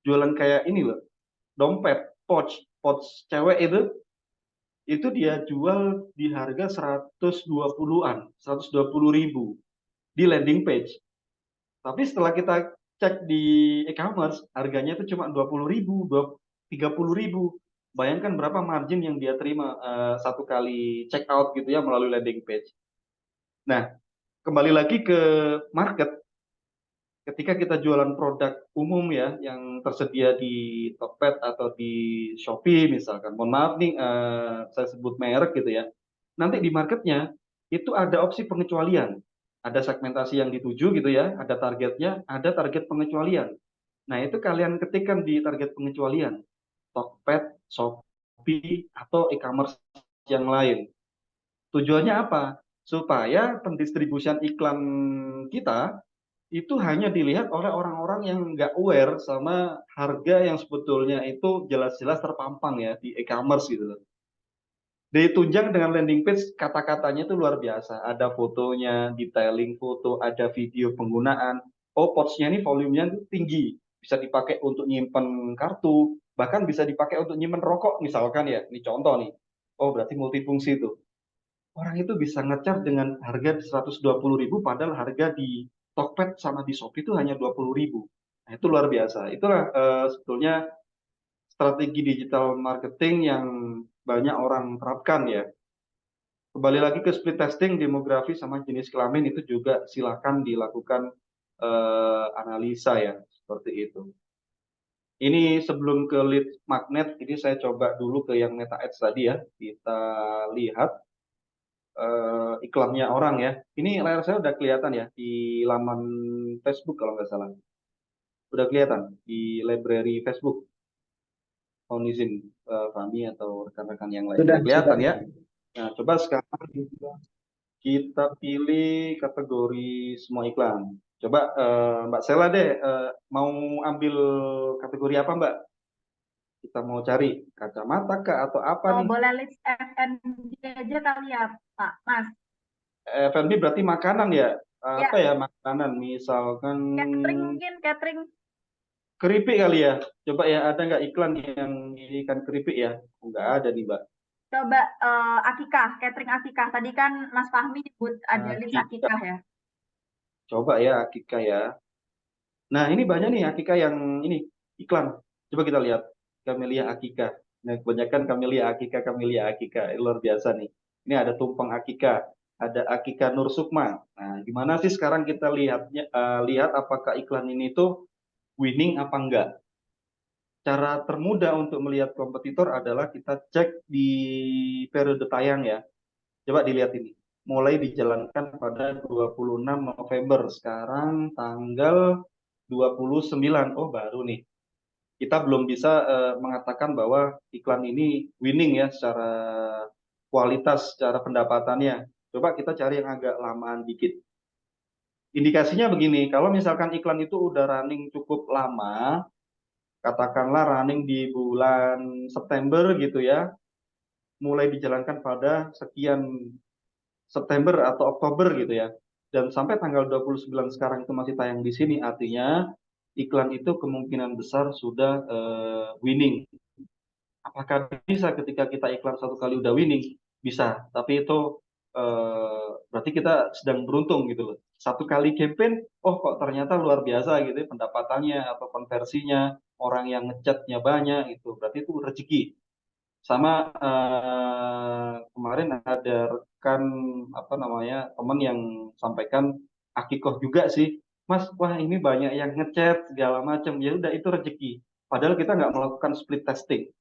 Jualan kayak ini loh, dompet, pouch cewek itu dia jual di harga 120-an, 120.000 di landing page. Tapi setelah kita cek di e-commerce, harganya itu cuma 20.000, 30.000. Bayangkan berapa margin yang dia terima satu kali check out gitu ya melalui landing page. Nah, kembali lagi ke market, ketika kita jualan produk umum ya yang tersedia di Tokped atau di Shopee misalkan, mohon maaf nih saya sebut merek gitu ya, nanti di marketnya itu ada opsi pengecualian, ada segmentasi yang dituju gitu ya, ada targetnya, ada target pengecualian. Nah, itu kalian ketikkan di target pengecualian Tokped, Shopee atau e-commerce yang lain. Tujuannya apa? Supaya pendistribusian iklan kita itu hanya dilihat oleh orang-orang yang nggak aware sama harga yang sebetulnya itu jelas-jelas terpampang ya di e-commerce gitu loh. Ditunjang dengan landing page, kata-katanya itu luar biasa. Ada fotonya, detailing foto, ada video penggunaan. Oh, pouch-nya ini volumenya tinggi, bisa dipakai untuk nyimpen kartu, bahkan bisa dipakai untuk nyimpen rokok misalkan ya. Ini contoh nih. Oh, berarti multifungsi itu. Orang itu bisa ngechat dengan harga 120.000, padahal harga di Tokped sama di Shopee itu hanya 20.000. Nah, itu luar biasa. Itulah sebetulnya strategi digital marketing yang banyak orang terapkan ya. Kembali lagi ke split testing, demografi sama jenis kelamin itu juga silakan dilakukan analisa ya, seperti itu. Ini sebelum ke lead magnet, ini saya coba dulu ke yang Meta Ads tadi ya. Kita lihat iklannya orang ya. Ini layar saya udah kelihatan ya di laman Facebook kalau nggak salah. Udah kelihatan di library Facebook. Mohon izin Fahmi atau rekan-rekan yang lain. Sudah, Udah sudah. kelihatan ya. Nah, coba sekarang Kita pilih kategori semua iklan. Coba Mbak Sela deh, mau ambil kategori apa Mbak? Kita mau cari kacamata kah atau apa nih? Boleh list F&B aja kali ya, Pak, Mas. F&B berarti makanan ya? Apa Ya, ya makanan? Misalkan catering mungkin, catering. keripik kali ya. Coba ya, ada nggak iklan yang ikan keripik ya? Oh, nggak ada nih Mbak. Coba akikah, catering akikah. Tadi kan Mas Fahmi nyebut ada list Akika. akikah ya. Coba ya Akika ya. Nah ini banyak nih Akika yang ini iklan. Coba kita lihat. Camellia Akika. Nah kebanyakan Camellia Akika, Camellia Akika. Luar biasa nih. Ini ada tumpeng Akika. Ada Akika Nur Sukma. Nah gimana sih sekarang kita lihat apakah iklan ini tuh winning apa enggak. Cara termudah untuk melihat kompetitor adalah kita cek di periode tayang ya. Coba dilihat ini. Mulai dijalankan pada 26 November. Sekarang tanggal 29. Oh, baru nih. Kita belum bisa mengatakan bahwa iklan ini winning ya secara kualitas, secara pendapatannya. Coba kita cari yang agak lamaan dikit. Indikasinya begini, kalau misalkan iklan itu udah running cukup lama, katakanlah running di bulan September gitu ya, mulai dijalankan pada sekian September atau Oktober gitu ya. Dan sampai tanggal 29 sekarang itu masih tayang di sini, artinya iklan itu kemungkinan besar sudah winning. Apakah bisa ketika kita iklan satu kali udah winning? Bisa, tapi itu berarti kita sedang beruntung gitu loh. Satu kali campaign, oh kok ternyata luar biasa gitu ya, pendapatannya atau konversinya, orang yang ngechatnya banyak gitu, berarti itu rezeki. Sama kemarin ada rekan apa namanya teman yang sampaikan akikoh juga sih, Mas, wah ini banyak yang ngechat segala macam, ya udah itu rezeki. Padahal kita nggak melakukan split testing.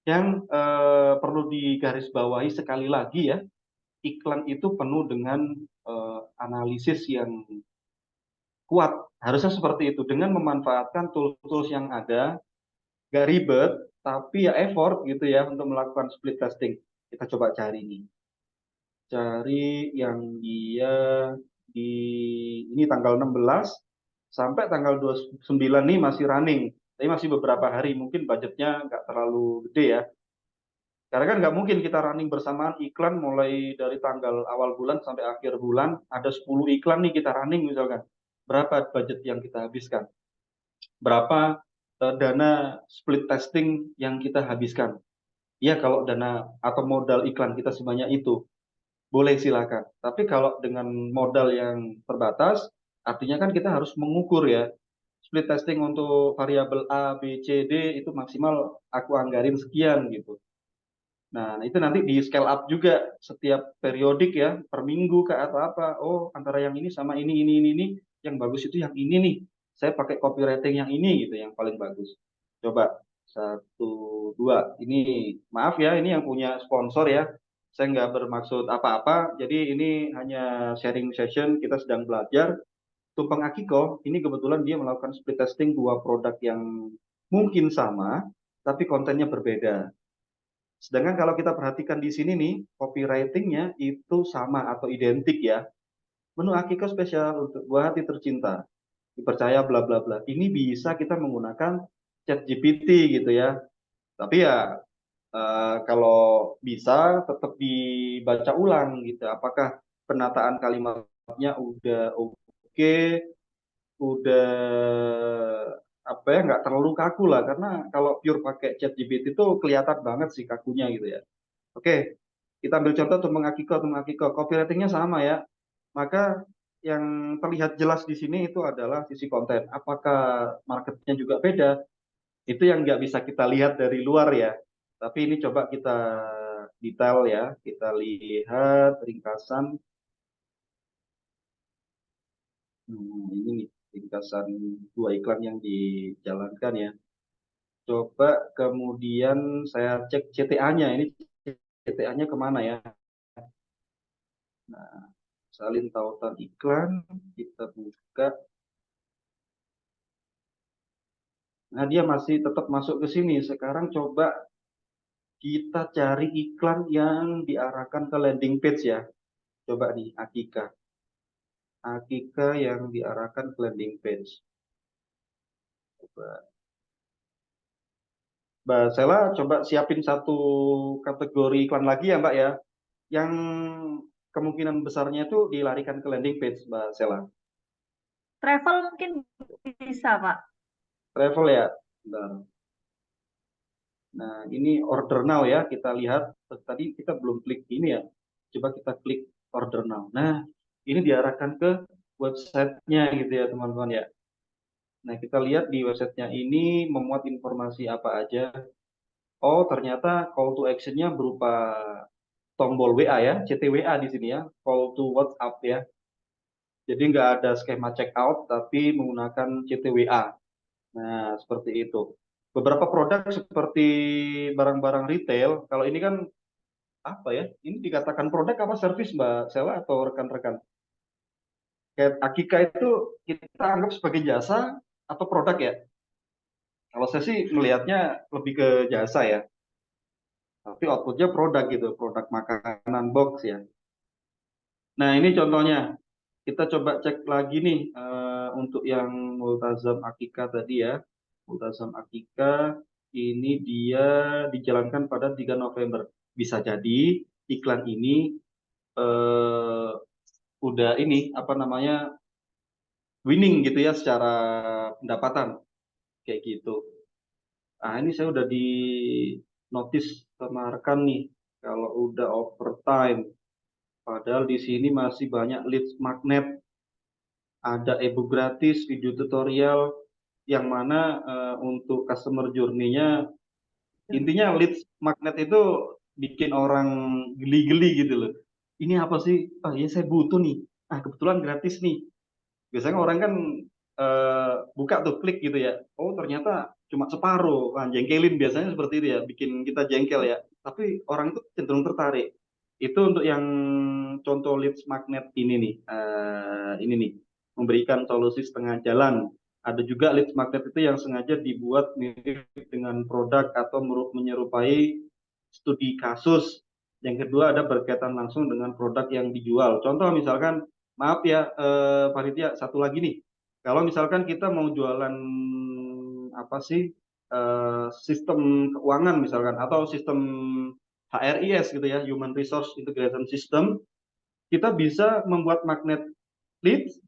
Yang perlu digarisbawahi sekali lagi ya, iklan itu penuh dengan analisis yang kuat. Harusnya seperti itu dengan memanfaatkan tools-tools yang ada, gak ribet, tapi ya effort gitu ya untuk melakukan split testing. Kita coba cari nih. Cari yang dia di ini tanggal 16 sampai tanggal 29 nih masih running. Tapi masih beberapa hari, mungkin budgetnya nggak terlalu gede ya. Karena kan nggak mungkin kita running bersamaan iklan mulai dari tanggal awal bulan sampai akhir bulan, ada 10 iklan nih kita running misalkan. Berapa budget yang kita habiskan? Berapa dana split testing yang kita habiskan? Ya kalau dana atau modal iklan kita sebanyak itu, boleh silakan. Tapi kalau dengan modal yang terbatas, artinya kan kita harus mengukur ya. Split testing untuk variabel A, B, C, D itu maksimal aku anggarin sekian gitu. Nah, itu nanti di scale up juga setiap periodik ya, per minggu ke atau apa. Oh, antara yang ini sama ini, yang bagus itu yang ini nih. Saya pakai copywriting yang ini gitu, yang paling bagus. Coba, satu, dua. Ini, maaf ya, ini yang punya sponsor ya. Saya nggak bermaksud apa-apa, jadi ini hanya sharing session, kita sedang belajar. Tumpeng Akiko, ini kebetulan dia melakukan split testing dua produk yang mungkin sama, tapi kontennya berbeda. Sedangkan kalau kita perhatikan di sini nih, copywriting-nya itu sama atau identik ya. Menu Akiko spesial untuk buah hati tercinta. Dipercaya bla bla bla. Ini bisa kita menggunakan ChatGPT gitu ya. Tapi ya kalau bisa tetap dibaca ulang gitu. Apakah penataan kalimatnya udah oke, udah apa ya nggak terlalu kaku lah, karena kalau pure pakai ChatGPT itu kelihatan banget sih kakunya gitu ya. Oke, kita ambil contoh Tumeng Akiko, copywriting-nya sama ya. Maka yang terlihat jelas di sini itu adalah sisi konten. Apakah marketnya juga beda? Itu yang nggak bisa kita lihat dari luar ya. Tapi ini coba kita detail ya. Kita lihat ringkasan. Ini nih, ringkasan dua iklan yang dijalankan ya. Coba kemudian saya cek CTA-nya. Ini CTA-nya kemana ya? Nah, salin tautan iklan, kita buka. Nah, dia masih tetap masuk ke sini. Sekarang coba kita cari iklan yang diarahkan ke landing page ya. Coba nih, Akika. Akika yang diarahkan ke landing page. Coba. Mbak Sela, coba siapin satu kategori iklan lagi ya, Mbak ya. Yang kemungkinan besarnya itu dilarikan ke landing page, Mbak Sela. Travel mungkin bisa, Pak. Travel ya. Bentar. Nah, ini order now ya. Kita lihat. Tadi kita belum klik ini ya. Coba kita klik order now. Nah, ini diarahkan ke websitenya gitu ya, teman-teman ya. Nah, kita lihat di websitenya ini memuat informasi apa aja. Oh, ternyata call to action-nya berupa tombol WA ya, CTWA di sini ya, call to WhatsApp ya. Jadi nggak ada skema check out, tapi menggunakan CTWA. Nah, seperti itu. Beberapa produk seperti barang-barang retail, kalau ini kan apa ya? Ini dikatakan produk apa service, Mbak Sela atau rekan-rekan? Kayak Akika itu kita anggap sebagai jasa atau produk ya? Kalau saya sih melihatnya lebih ke jasa ya. Tapi outputnya produk gitu, produk makanan box ya. Nah, ini contohnya. Kita coba cek lagi nih untuk yang Multazam Akika tadi ya. Multazam Akika ini dia dijalankan pada 3 November. Bisa jadi iklan ini eh, udah ini apa namanya winning gitu ya secara pendapatan kayak gitu. Nah, ini saya udah di notice sama rekan nih kalau udah overtime. Padahal di sini masih banyak leads magnet, ada ebook gratis, video tutorial, yang mana untuk customer journey-nya, intinya leads magnet itu bikin orang geli-geli gitu loh. Ini apa sih? Ah ya saya butuh nih. Ah kebetulan gratis nih. Biasanya orang kan buka tuh klik gitu ya. Oh ternyata cuma separuh. Nah, jengkelin biasanya seperti itu ya, bikin kita jengkel ya. Tapi orang itu cenderung tertarik. Itu untuk yang contoh leads magnet ini nih. Ini nih, memberikan solusi setengah jalan. Ada juga leads magnet itu yang sengaja dibuat mirip dengan produk atau menyerupai studi kasus. Yang kedua ada berkaitan langsung dengan produk yang dijual. Contoh misalkan, maaf ya Panitia, satu lagi nih. Kalau misalkan kita mau jualan apa sih sistem keuangan misalkan atau sistem HRIS gitu ya, Human Resource Integration System, kita bisa membuat magnet leads,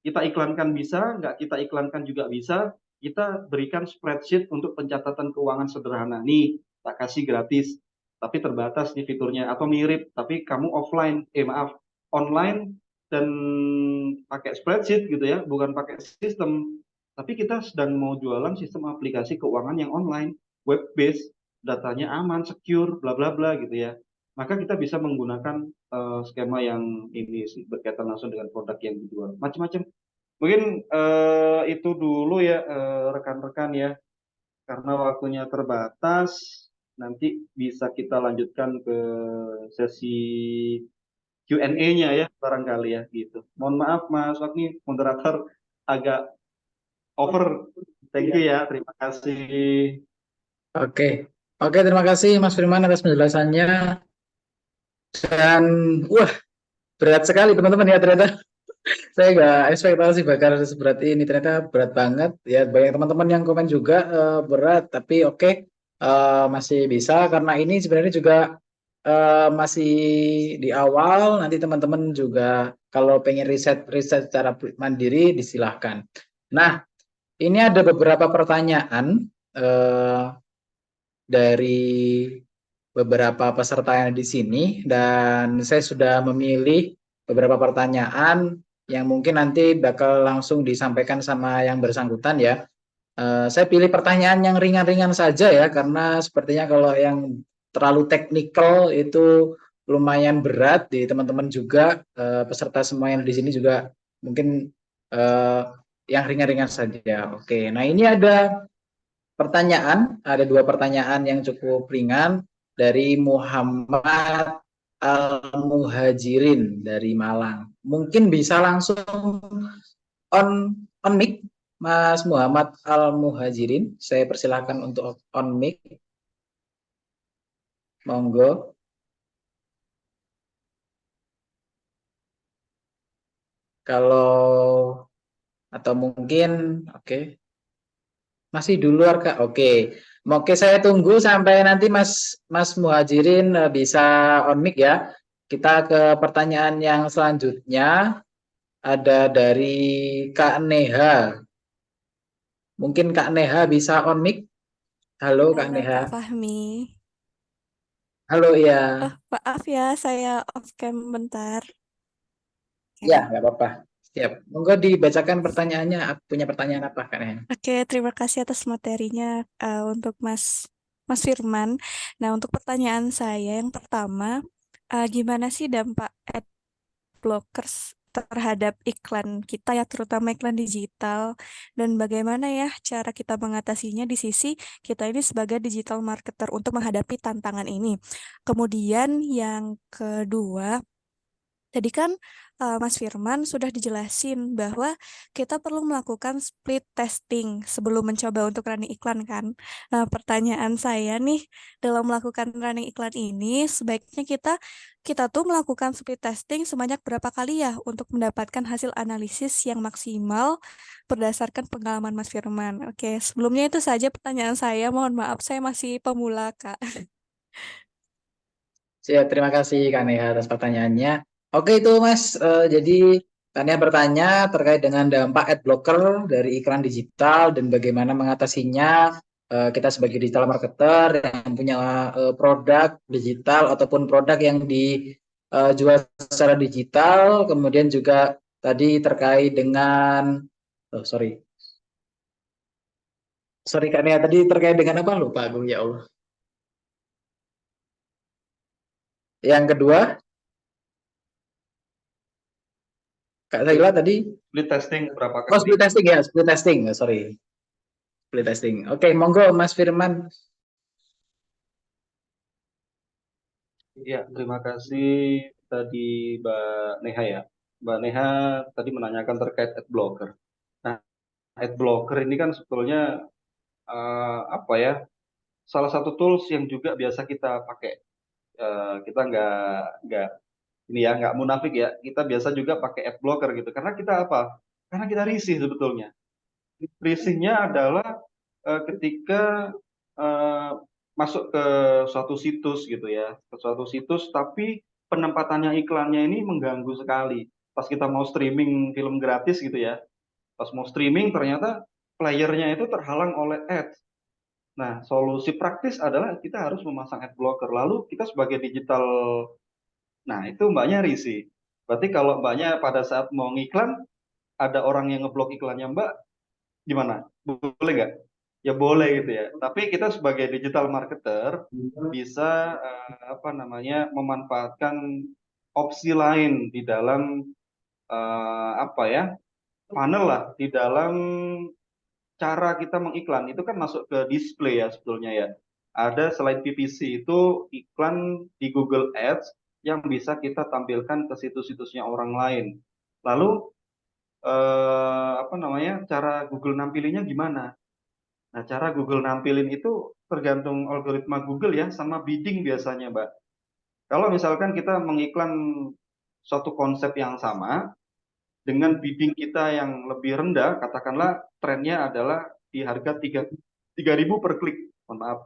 kita iklankan bisa, nggak kita iklankan juga bisa, kita berikan spreadsheet untuk pencatatan keuangan sederhana. Nih, tak kasih gratis, tapi terbatas nih fiturnya, atau mirip, tapi kamu offline, online dan pakai spreadsheet gitu ya, bukan pakai sistem. Tapi kita sedang mau jualan sistem aplikasi keuangan yang online, web based, datanya aman, secure, bla bla bla gitu ya. Maka kita bisa menggunakan skema yang ini sih, berkaitan langsung dengan produk yang dijual. Macam-macam. Mungkin itu dulu ya rekan-rekan ya, karena waktunya terbatas. Nanti bisa kita lanjutkan ke sesi Q&A-nya ya barangkali ya gitu. Mohon maaf Mas Wagni, moderator agak over. Thank you ya, terima kasih. Oke, oke, terima kasih Mas Firman atas penjelasannya. Dan wah, berat sekali teman-teman ya ternyata. Saya nggak ekspektasi bakal seberat ini, ternyata berat banget ya. Banyak teman-teman yang komen juga berat, tapi oke, masih bisa karena ini sebenarnya juga masih di awal. Nanti teman-teman juga kalau pengen riset secara mandiri disilahkan. Nah, ini ada beberapa pertanyaan dari beberapa peserta yang di sini, dan saya sudah memilih beberapa pertanyaan yang mungkin nanti bakal langsung disampaikan sama yang bersangkutan ya. Saya pilih pertanyaan yang ringan-ringan saja ya, karena sepertinya kalau yang terlalu teknikal itu lumayan berat di teman-teman juga, peserta semua yang di sini juga mungkin yang ringan-ringan saja. Oke, nah ini ada dua pertanyaan yang cukup ringan dari Muhammad Al-Muhajirin dari Malang. Mungkin bisa langsung on on mic, Mas Muhammad Al-Muhajirin. Saya persilahkan untuk on mic. Monggo. Kalau atau mungkin oke. Masih di luar Kak. Oke. Oke, saya tunggu sampai nanti Mas Muhajirin bisa on mic ya. Kita ke pertanyaan yang selanjutnya ada dari Kak Neha. Mungkin Kak Neha bisa on mic. Halo Kak Halo Neha. Kak Fahmi. Halo ya. Oh, maaf ya, saya off cam bentar. Ya, Oke. nggak apa-apa. Siap. Monggo dibacakan pertanyaannya. Punya pertanyaan apa Kak Neha? Oke, terima kasih atas materinya untuk Mas Firman. Nah, untuk pertanyaan saya yang pertama, gimana sih dampak ad blockers terhadap iklan kita ya, terutama iklan digital, dan bagaimana ya cara kita mengatasinya di sisi kita ini sebagai digital marketer untuk menghadapi tantangan ini. Kemudian yang kedua, tadi kan Mas Firman sudah dijelasin bahwa kita perlu melakukan split testing sebelum mencoba untuk running iklan kan. Nah, pertanyaan saya nih, dalam melakukan running iklan ini, sebaiknya kita tuh melakukan split testing sebanyak berapa kali ya untuk mendapatkan hasil analisis yang maksimal berdasarkan pengalaman Mas Firman. Oke, sebelumnya itu saja pertanyaan saya. Mohon maaf, saya masih pemula, Kak. Siap, terima kasih Kak Neha atas pertanyaannya. Oke itu Mas, jadi Kak Neha bertanya terkait dengan dampak ad blocker dari iklan digital dan bagaimana mengatasinya. Kita sebagai digital marketer yang punya produk digital ataupun produk yang dijual secara digital, kemudian juga tadi terkait dengan, sorry Kak Neha, tadi terkait dengan apa lupa aku ya Allah. Yang kedua, Kak Zaila tadi. Split testing berapa Oh, kali? split testing ya, split testing. Sorry, split testing. Oke, monggo Mas Firman. Ya, terima kasih tadi Mbak Neha ya. Mbak Neha tadi menanyakan terkait ad blocker. Nah, ad blocker ini kan sebetulnya apa ya? Salah satu tools yang juga biasa kita pakai. Kita nggak ini ya nggak munafik ya. Kita biasa juga pakai ad blocker gitu. Karena kita apa? Karena kita risih sebetulnya. Risihnya adalah ketika eh, masuk ke suatu situs gitu ya, ke suatu situs tapi penempatannya iklannya ini mengganggu sekali. Pas kita mau streaming film gratis gitu ya, pas mau streaming ternyata playernya itu terhalang oleh ads. Nah, solusi praktis adalah kita harus memasang ad blocker. Lalu kita sebagai digital, nah itu mbaknya risih. Berarti kalau mbaknya pada saat mau ngiklan, ada orang yang ngeblok iklannya mbak, gimana? Boleh nggak? Ya boleh gitu ya. Tapi kita sebagai digital marketer bisa apa namanya memanfaatkan opsi lain di dalam apa ya funnel lah di dalam cara kita mengiklan itu kan masuk ke display ya sebetulnya ya. Ada selain PPC itu iklan di Google Ads yang bisa kita tampilkan ke situs-situsnya orang lain. Lalu apa namanya cara Google nampilinnya gimana? Nah, cara Google nampilin itu tergantung algoritma Google ya, sama bidding biasanya, Mbak. Kalau misalkan kita mengiklan suatu konsep yang sama, dengan bidding kita yang lebih rendah, katakanlah trennya adalah di harga 3.000 per klik, mohon maaf.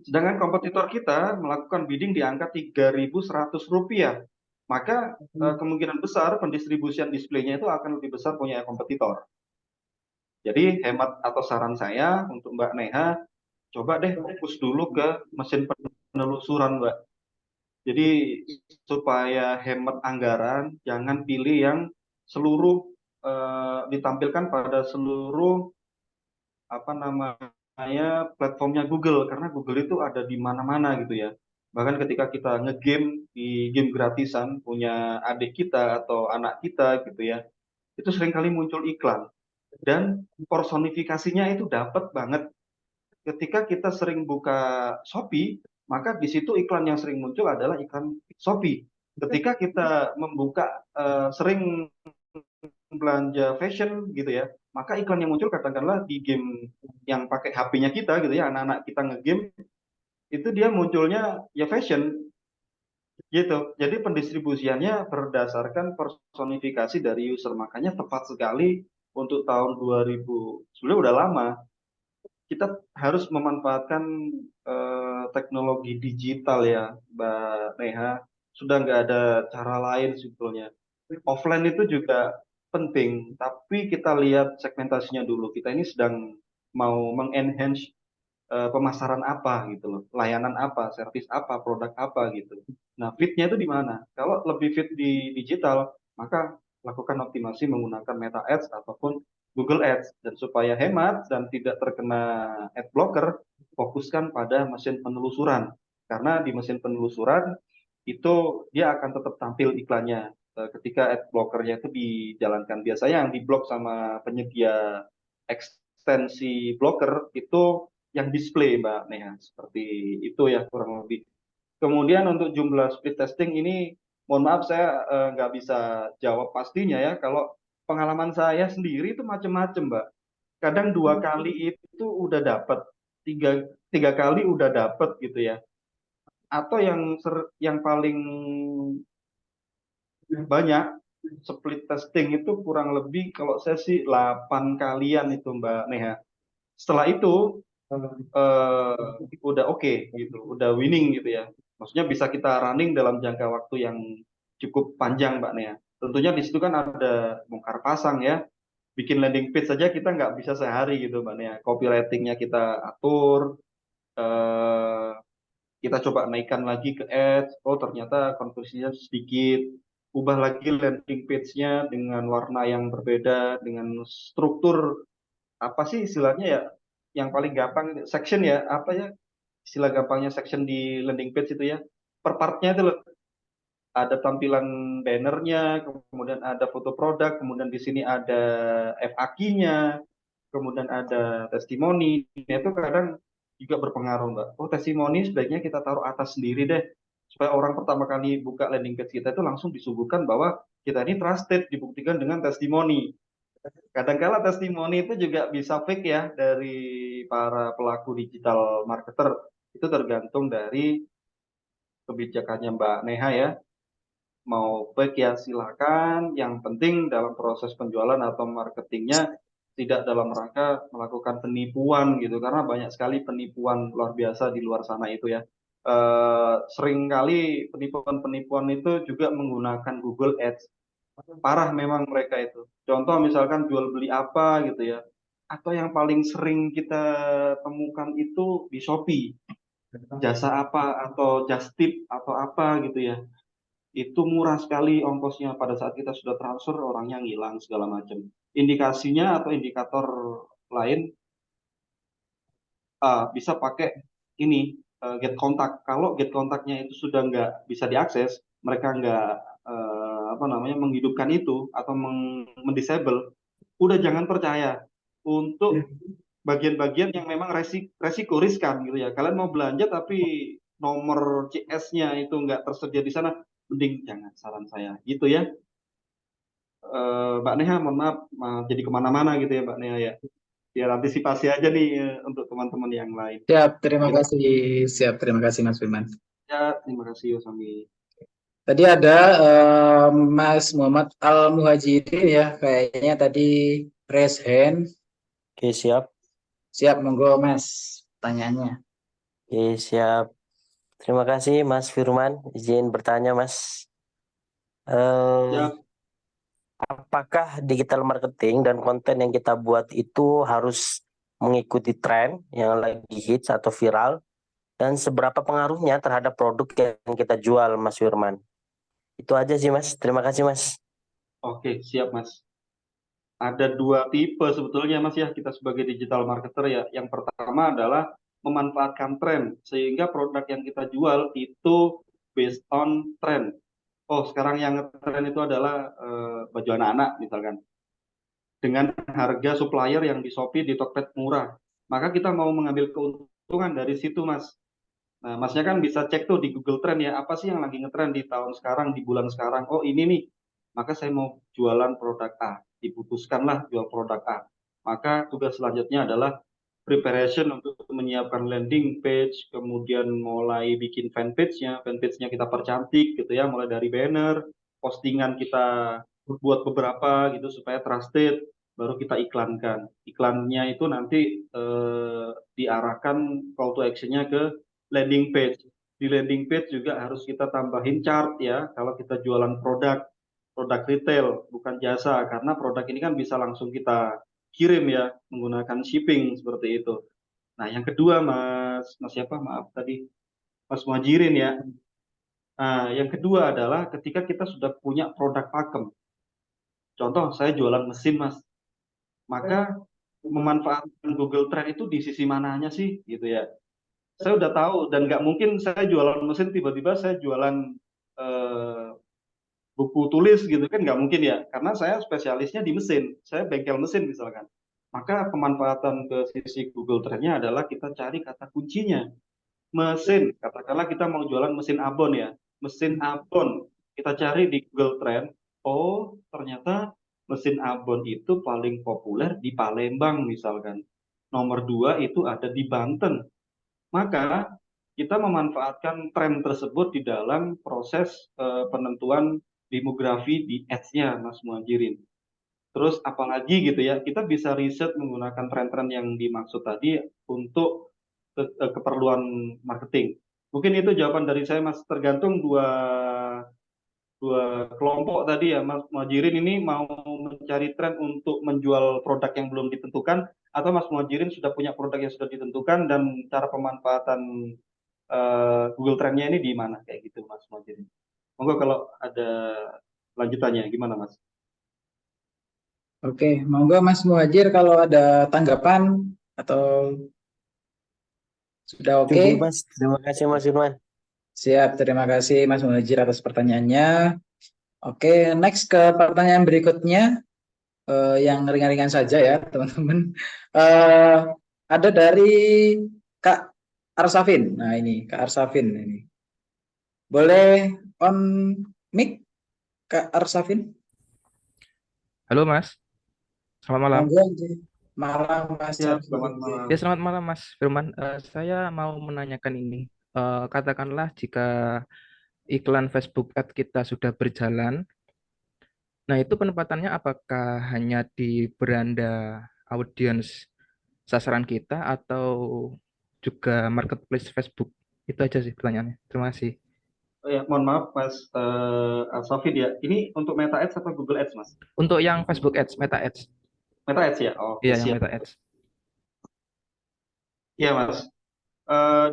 Sedangkan kompetitor kita melakukan bidding di angka Rp3.100, maka kemungkinan besar pendistribusian displaynya itu akan lebih besar punya kompetitor. Jadi hemat atau saran saya untuk Mbak Neha, coba deh fokus dulu ke mesin penelusuran, Mbak. Jadi supaya hemat anggaran, jangan pilih yang seluruh ditampilkan pada seluruh apa namanya platformnya Google, karena Google itu ada di mana-mana gitu ya. Bahkan ketika kita ngegame di game gratisan punya adik kita atau anak kita gitu ya, itu seringkali muncul iklan dan personifikasinya itu dapat banget. Ketika kita sering buka Shopee, maka di situ iklan yang sering muncul adalah iklan Shopee. Ketika kita membuka sering belanja fashion gitu ya, maka iklan yang muncul katakanlah di game yang pakai HP-nya kita gitu ya, anak-anak kita ngegame itu dia munculnya ya fashion. Gitu. Jadi pendistribusiannya berdasarkan personifikasi dari user. Makanya tepat sekali untuk tahun 2000, sebenarnya udah lama, kita harus memanfaatkan teknologi digital ya, Mbak Neha. Sudah nggak ada cara lain sebetulnya. Offline itu juga penting, tapi kita lihat segmentasinya dulu. Kita ini sedang mau mengenhance pemasaran apa gitu loh, layanan apa, servis apa, produk apa gitu. Nah, fitnya itu di mana? Kalau lebih fit di digital, maka lakukan optimasi menggunakan Meta Ads ataupun Google Ads. Dan supaya hemat dan tidak terkena ad blocker, fokuskan pada mesin penelusuran. Karena di mesin penelusuran itu dia akan tetap tampil iklannya ketika ad blockernya itu dijalankan. Biasanya yang diblok sama penyedia ekstensi blocker itu yang display Mbak Neha, seperti itu ya kurang lebih. Kemudian untuk jumlah speed testing ini, mohon maaf saya nggak bisa jawab pastinya ya. Kalau pengalaman saya sendiri itu macam-macam Mbak. Kadang 2 kali itu udah dapat, tiga kali udah dapat gitu ya. Atau yang paling banyak split testing itu kurang lebih kalau saya sih 8 kalian itu Mbak Neha. Setelah itu udah oke gitu, udah winning gitu ya. Maksudnya bisa kita running dalam jangka waktu yang cukup panjang, Mbak Nea. Tentunya di situ kan ada bongkar pasang ya. Bikin landing page saja kita nggak bisa sehari gitu, Mbak Nea. Copywritingnya kita atur, eh, kita coba naikkan lagi ke ads. Oh ternyata konversinya sedikit. Ubah lagi landing page-nya dengan warna yang berbeda, dengan struktur apa sih istilahnya ya, yang paling gampang section ya, apa ya istilah gampangnya section di landing page itu ya, per partnya itu loh, ada tampilan bannernya, kemudian ada foto produk, kemudian di sini ada FAQ-nya, kemudian ada testimoni. Nah, itu kadang juga berpengaruh Mbak. Oh testimoni sebaiknya kita taruh atas sendiri deh, supaya orang pertama kali buka landing page kita itu langsung disuguhkan bahwa kita ini trusted, dibuktikan dengan testimoni. Kadang-kala testimoni itu juga bisa fake ya dari para pelaku digital marketer. Itu tergantung dari kebijakannya Mbak Neha ya. Mau fake ya silakan. Yang penting dalam proses penjualan atau marketingnya tidak dalam rangka melakukan penipuan gitu. Karena banyak sekali penipuan luar biasa di luar sana itu ya. Seringkali penipuan-penipuan itu juga menggunakan Google Ads. Parah memang mereka itu. Contoh misalkan jual beli apa gitu ya. Atau yang paling sering kita temukan itu di Shopee. Jasa apa atau just tip atau apa gitu ya. Itu murah sekali ongkosnya, pada saat kita sudah transfer orangnya ngilang segala macam. Indikasinya atau indikator lain bisa pakai ini get contact. Kalau get contactnya itu sudah nggak bisa diakses, mereka nggak apa namanya menghidupkan itu atau mendisable, udah jangan percaya. Untuk bagian-bagian yang memang resiko riskan gitu ya. Kalian mau belanja tapi nomor CS-nya itu nggak tersedia di sana, mending jangan, saran saya gitu ya. Mbak Neha, mohon maaf, jadi kemana-mana gitu ya Mbak Neha ya. Biar antisipasi aja nih untuk teman-teman yang lain. Siap, terima kasih. Siap, terima kasih Mas Firman. Ya, terima kasih Yosami. Tadi ada Mas Muhammad Al Muhajirin ya, kayaknya tadi raise hand. Oke, siap. Siap, monggo Mas, pertanyaannya. Oke, siap. Terima kasih Mas Firman. Izin bertanya, Mas. Ya, Apakah digital marketing dan konten yang kita buat itu harus mengikuti tren yang lagi hits atau viral? Dan seberapa pengaruhnya terhadap produk yang kita jual, Mas Firman? Itu aja sih, Mas. Terima kasih, Mas. oke, siap Mas. Ada 2 tipe sebetulnya Mas ya, kita sebagai digital marketer ya. Yang pertama adalah memanfaatkan tren, sehingga produk yang kita jual itu based on trend. Oh, sekarang yang tren itu adalah baju anak-anak misalkan. Dengan harga supplier yang di Shopee, di Tokped murah. Maka kita mau mengambil keuntungan dari situ Mas. Nah, Masnya kan bisa cek tuh di Google Trend ya, apa sih yang lagi ngetren di tahun sekarang, di bulan sekarang. Oh ini nih, maka saya mau jualan produk A. Diputuskanlah jual produk A. Maka tugas selanjutnya adalah preparation untuk menyiapkan landing page, kemudian mulai bikin fanpage-nya kita percantik gitu ya, mulai dari banner, postingan kita buat beberapa gitu supaya trusted, baru kita iklankan. Iklannya itu nanti diarahkan call to action-nya ke landing page. Di landing page juga harus kita tambahin chart ya, kalau kita jualan produk retail, bukan jasa, karena produk ini kan bisa langsung kita kirim ya menggunakan shipping seperti itu. Nah, yang kedua Mas siapa? Maaf tadi Mas Muhajirin ya. Nah, yang kedua adalah ketika kita sudah punya produk pakem. Contoh saya jualan mesin Mas. Maka memanfaatkan Google Trend itu di sisi mananya sih gitu ya. Saya udah tahu dan nggak mungkin saya jualan mesin tiba-tiba saya jualan eh, buku tulis gitu kan nggak mungkin ya, karena saya spesialisnya di mesin, saya bengkel mesin misalkan. Maka pemanfaatan ke sisi Google Trend-nya adalah kita cari kata kuncinya mesin, katakanlah kita mau jualan mesin abon ya, mesin abon, kita cari di Google Trend, oh ternyata mesin abon itu paling populer di Palembang misalkan, nomor 2 itu ada di Banten. Maka kita memanfaatkan tren tersebut di dalam proses penentuan demografi di ads-nya, Mas Muhajirin. Terus apalagi gitu ya, kita bisa riset menggunakan tren-tren yang dimaksud tadi untuk keperluan marketing. Mungkin itu jawaban dari saya, Mas. Tergantung dua kelompok tadi ya, Mas Muhajirin ini mau mencari tren untuk menjual produk yang belum ditentukan, atau Mas Muhajirin sudah punya produk yang sudah ditentukan dan cara pemanfaatan Google Trend-nya ini di mana kayak gitu, Mas Muhajirin. Monggo kalau ada lanjutannya gimana, Mas? Oke, monggo Mas Muhajir kalau ada tanggapan atau sudah oke? Cukup Mas, terima kasih Mas Firman. Siap, terima kasih Mas Muhajir atas pertanyaannya. Oke, next ke pertanyaan berikutnya yang ringan-ringan saja ya teman-teman. Ada dari Kak Arsafin. Nah ini Kak Arsafin ini. Boleh on mic Kak Arsafin? Halo Mas, selamat malam. Monggo. Malam Mas Ya, Arsafin. selamat malam. Ya selamat malam Mas Firman. Saya mau menanyakan ini. Katakanlah jika iklan Facebook Ad kita sudah berjalan, nah itu penempatannya apakah hanya di beranda audiens sasaran kita atau juga marketplace Facebook? Itu aja sih pertanyaannya. Terima kasih. Oh ya, mohon maaf Mas Sofid ya. Ini untuk Meta Ads atau Google Ads, Mas? Untuk yang Facebook Ads, Meta Ads. Meta Ads ya? Oke, Iya, yang siap. Meta Ads. Iya, Mas.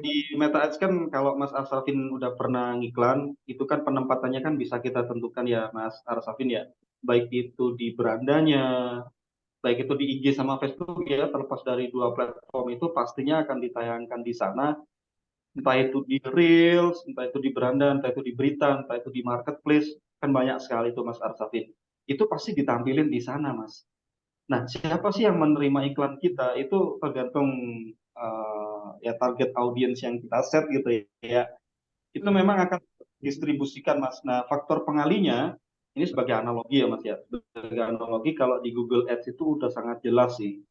Di Meta Ads kan kalau Mas Arsafin udah pernah ngiklan, itu kan penempatannya kan bisa kita tentukan ya, Mas Arsafin ya. Baik itu di berandanya, baik itu di IG sama Facebook ya, terlepas dari dua platform itu pastinya akan ditayangkan di sana. Entah itu di Reels, entah itu di beranda, entah itu di berita, entah itu di marketplace, kan banyak sekali itu Mas Arsafin. Itu pasti ditampilin di sana, Mas. Nah, siapa sih yang menerima iklan kita itu tergantung ya target audiens yang kita set gitu ya. Itu memang akan distribusikan, Mas. Nah, faktor pengalinya ini sebagai analogi ya, Mas ya. Sebagai analogi kalau di Google Ads itu udah sangat jelas sih.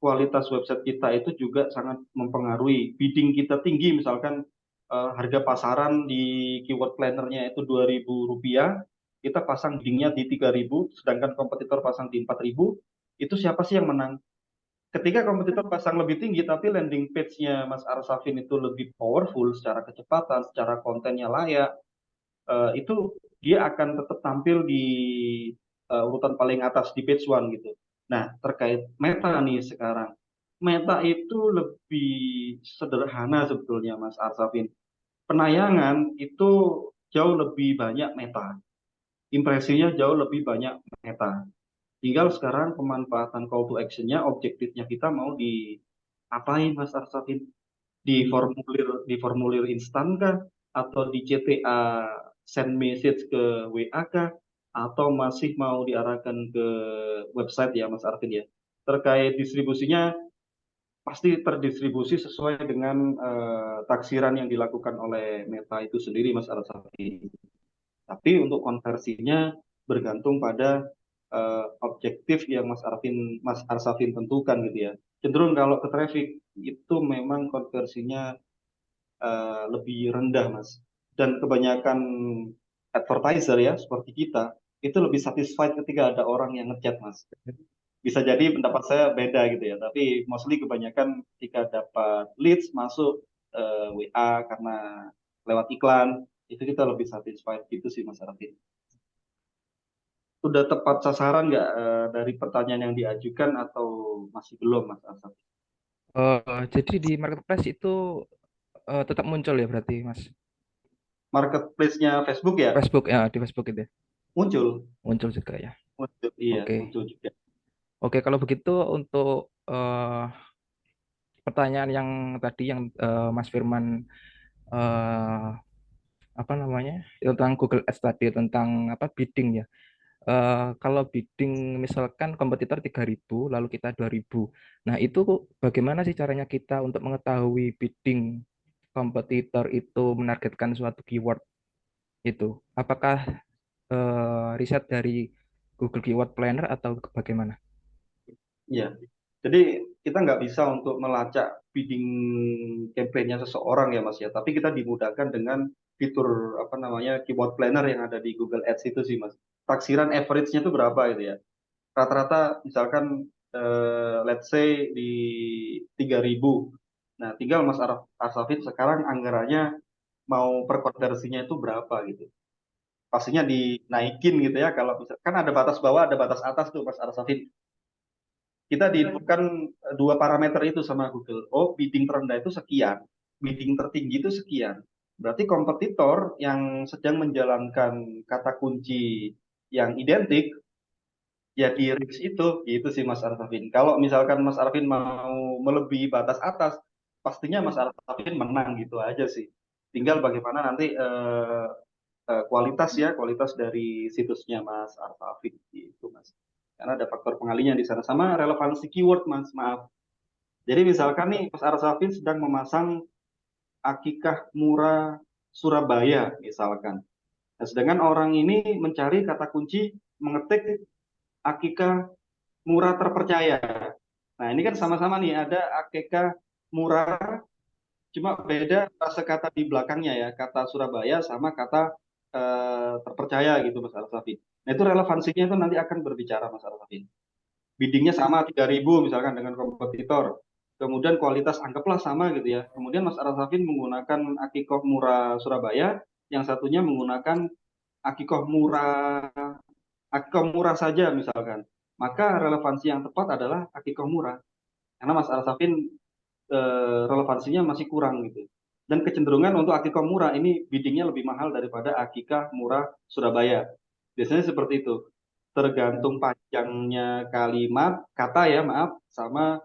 Kualitas website kita itu juga sangat mempengaruhi. Bidding kita tinggi, misalkan harga pasaran di keyword planner-nya itu Rp2.000, kita pasang biddingnya di 3.000, sedangkan kompetitor pasang di 4.000, itu siapa sih yang menang? Ketika kompetitor pasang lebih tinggi, tapi landing page-nya Mas Arsafin itu lebih powerful secara kecepatan, secara kontennya layak, itu dia akan tetap tampil di urutan paling atas di page one gitu. Nah, terkait Meta nih sekarang, Meta itu lebih sederhana sebetulnya Mas Arsafin. Penayangan itu jauh lebih banyak Meta, impresinya jauh lebih banyak Meta. Tinggal sekarang pemanfaatan call to action-nya, objektifnya kita mau diapain Mas Arsafin? Di formulir instan kah? Atau di CTA send message ke WA kah? Atau masih mau diarahkan ke website ya Mas Arvin ya? Terkait distribusinya, pasti terdistribusi sesuai dengan taksiran yang dilakukan oleh Meta itu sendiri Mas Arvin. Tapi untuk konversinya bergantung pada objektif yang Mas Arsafin tentukan gitu ya. Cenderung kalau ke traffic itu memang konversinya lebih rendah, Mas. Dan kebanyakan advertiser ya seperti kita itu lebih satisfied ketika ada orang yang ngechat, Mas. Bisa jadi pendapat saya beda gitu ya, tapi mostly kebanyakan ketika dapat leads masuk WA karena lewat iklan itu kita lebih satisfied gitu sih, Mas Arvin. Sudah tepat sasaran nggak dari pertanyaan yang diajukan atau masih belum, Mas Asaf? Jadi di marketplace itu tetap muncul ya berarti, Mas? Marketplace-nya Facebook ya? Facebook ya, di Facebook itu ya? Muncul, Muncul juga ya. iya, Oke. muncul juga. Oke, kalau begitu untuk pertanyaan yang tadi yang Mas Firman eh, apa namanya tentang Google Ads tadi tentang apa bidding ya. Kalau bidding misalkan kompetitor 3.000 lalu kita 2.000. Nah, itu bagaimana sih caranya kita untuk mengetahui bidding kompetitor itu menargetkan suatu keyword itu? Apakah riset dari Google Keyword Planner atau bagaimana? Iya, jadi kita nggak bisa untuk melacak bidding campaign-nya seseorang ya Mas ya, tapi kita dimudahkan dengan fitur apa namanya keyword planner yang ada di Google Ads itu sih Mas. Taksiran average-nya itu berapa gitu ya. Rata-rata misalkan let's say di 3.000. Nah, tinggal Mas Arsafin sekarang anggarannya mau per konversinya itu berapa gitu. Pastinya dinaikin gitu ya kalau bisa. Kan ada batas bawah, ada batas atas tuh Mas Arsafin. Kita diinputkan dua parameter itu sama Google. Oh, bidding terendah itu sekian, bidding tertinggi itu sekian. Berarti kompetitor yang sedang menjalankan kata kunci yang identik ya di range itu, gitu sih Mas Arfin. Kalau misalkan Mas Arfin mau melebihi batas atas, pastinya Mas Arfin menang gitu aja sih. Tinggal bagaimana nanti kualitas ya, kualitas dari situsnya Mas Arfin gitu Mas. Karena ada faktor pengalinya di sana sama relevansi keyword Mas, maaf. Jadi misalkan nih Mas Arsafin sedang memasang akikah murah Surabaya misalkan. Nah, sedangkan orang ini mencari kata kunci mengetik akikah murah terpercaya. Nah, ini kan sama-sama nih ada akikah murah, cuma beda kata di belakangnya ya, kata Surabaya sama kata terpercaya gitu Mas Arsafin. Nah, itu relevansinya itu nanti akan berbicara Mas Arsafin. Biddingnya sama 3.000 misalkan dengan kompetitor. Kemudian kualitas anggaplah sama gitu ya. Kemudian Mas Arsafin menggunakan akikoh murah Surabaya, yang satunya menggunakan akikoh murah saja misalkan. Maka relevansi yang tepat adalah akikoh murah. Karena Mas Arsafin relevansinya masih kurang gitu. Dan kecenderungan untuk akikah murah ini biddingnya lebih mahal daripada akikah murah Surabaya. Biasanya seperti itu. Tergantung panjangnya kalimat, kata ya maaf, sama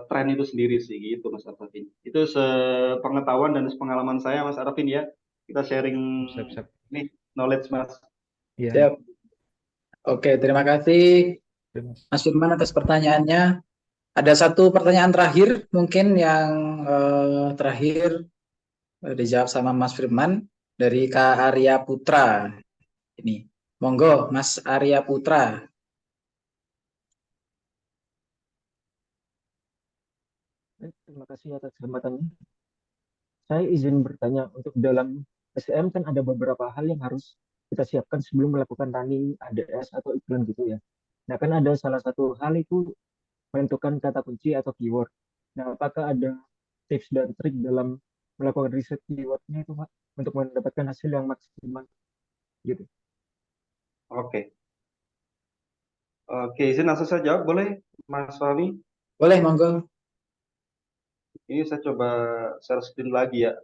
tren itu sendiri sih gitu Mas Arfin. Itu sepengetahuan dan sepengalaman saya Mas Arfin ya. Kita sharing Siap. nih knowledge Mas. Iya, Siap. Oke, terima kasih Mas. Mas Firman atas pertanyaannya. Ada satu pertanyaan terakhir mungkin yang terakhir dijawab sama Mas Firman dari Kak Arya Putra. Ini, monggo Mas Arya Putra. Terima kasih atas kesempatannya. Saya izin bertanya, untuk dalam SEM kan ada beberapa hal yang harus kita siapkan sebelum melakukan running ADS atau iklan gitu ya. Nah, kan ada salah satu hal itu menentukan kata kunci atau keyword. Nah, apakah ada tips dan trik dalam melakukan riset keywordnya itu, Pak, untuk mendapatkan hasil yang maksimal gitu? Oke. Oke, izin langsung saya jawab boleh Mas Fahmi? Boleh, monggo. Ini saya coba share screen lagi ya.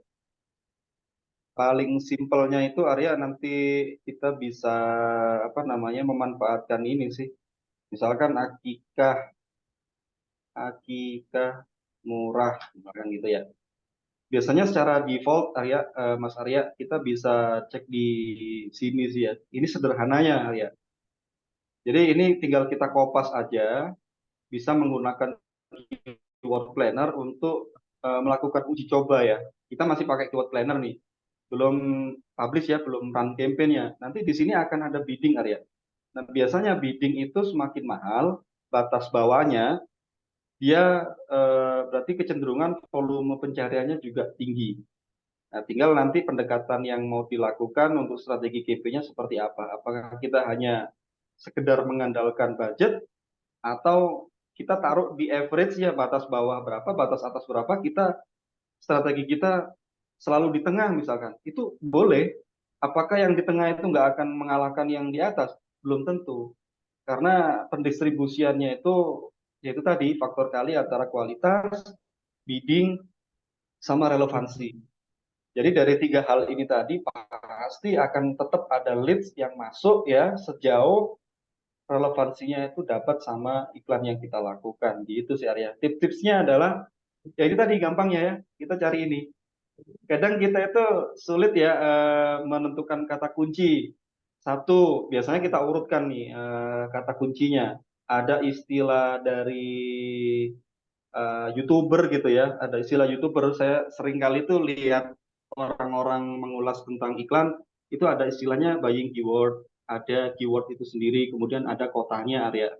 Paling simpelnya itu Arya nanti kita bisa apa namanya memanfaatkan ini sih. Misalkan akikah murah misalkan gitu ya. Biasanya secara default Arya Mas Arya kita bisa cek di sini sih ya. Ini sederhananya Arya. Jadi ini tinggal kita kopas aja, bisa menggunakan keyword planner untuk melakukan uji coba ya. Kita masih pakai keyword planner nih, belum publish ya, belum run campaign-nya. Nanti di sini akan ada bidding area. Nah, biasanya bidding itu semakin mahal, batas bawahnya dia berarti kecenderungan volume pencariannya juga tinggi. Nah, tinggal nanti pendekatan yang mau dilakukan untuk strategi KP-nya seperti apa. Apakah kita hanya sekedar mengandalkan budget atau kita taruh di average ya, batas bawah berapa, batas atas berapa, strategi kita selalu di tengah misalkan. Itu boleh. Apakah yang di tengah itu nggak akan mengalahkan yang di atas? Belum tentu. Karena pendistribusiannya itu yaitu tadi faktor kali antara kualitas, bidding, sama relevansi. Jadi dari 3 hal ini tadi pasti akan tetap ada leads yang masuk ya sejauh relevansinya itu dapat sama iklan yang kita lakukan. Gitu sih Arya. Tips-tipsnya adalah ya itu tadi gampangnya ya, kita cari ini. Kadang kita itu sulit ya menentukan kata kunci. Satu, biasanya kita urutkan nih kata kuncinya. Ada istilah dari YouTuber gitu ya, ada istilah YouTuber. Saya sering kali tuh lihat orang-orang mengulas tentang iklan, itu ada istilahnya buying keyword, ada keyword itu sendiri, kemudian ada kotanya area.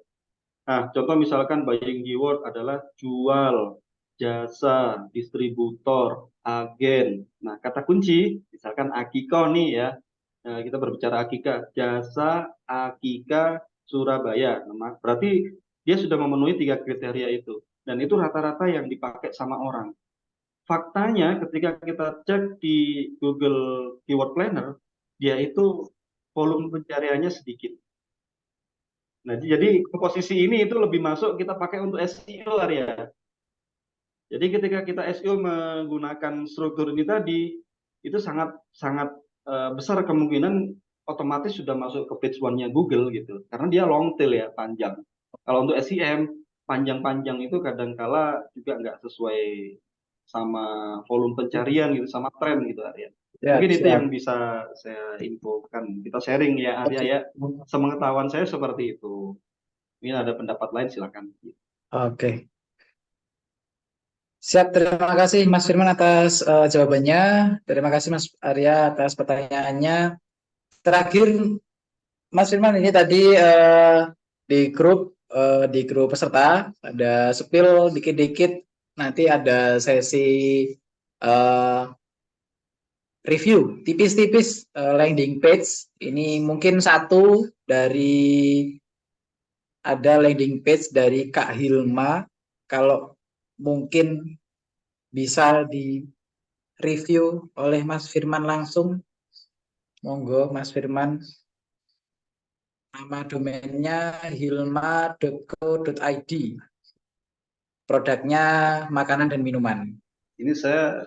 Nah, contoh misalkan buying keyword adalah jual, jasa, distributor, agen. Nah, kata kunci, misalkan Akiko nih ya, kita berbicara Akika, jasa, Akika, Surabaya. Nah, berarti dia sudah memenuhi 3 kriteria itu. Dan itu rata-rata yang dipakai sama orang. Faktanya ketika kita cek di Google Keyword Planner, dia itu volume pencariannya sedikit. Nah, jadi komposisi ini itu lebih masuk kita pakai untuk SEO area. Jadi ketika kita SEO menggunakan struktur ini tadi, itu sangat sangat besar kemungkinan otomatis sudah masuk ke page one-nya Google gitu. Karena dia long tail ya, panjang. Kalau untuk SEM, panjang-panjang itu kadangkala juga nggak sesuai sama volume pencarian gitu, sama tren gitu Arya. Ya, Mungkin itu siap. yang bisa saya infokan. Kita sharing ya Arya ya. Sepengetahuan saya seperti itu. Mungkin ada pendapat lain silakan. Oke. Siap, terima kasih Mas Firman atas jawabannya. Terima kasih Mas Arya atas pertanyaannya. Terakhir, Mas Firman ini tadi di grup peserta ada spill dikit-dikit. Nanti ada sesi review tipis-tipis landing page. Ini mungkin satu dari ada landing page dari Kak Hilma. Kalau mungkin bisa di review oleh Mas Firman langsung. Monggo Mas Firman. Nama domainnya hilma.co.id. Produknya makanan dan minuman. Ini saya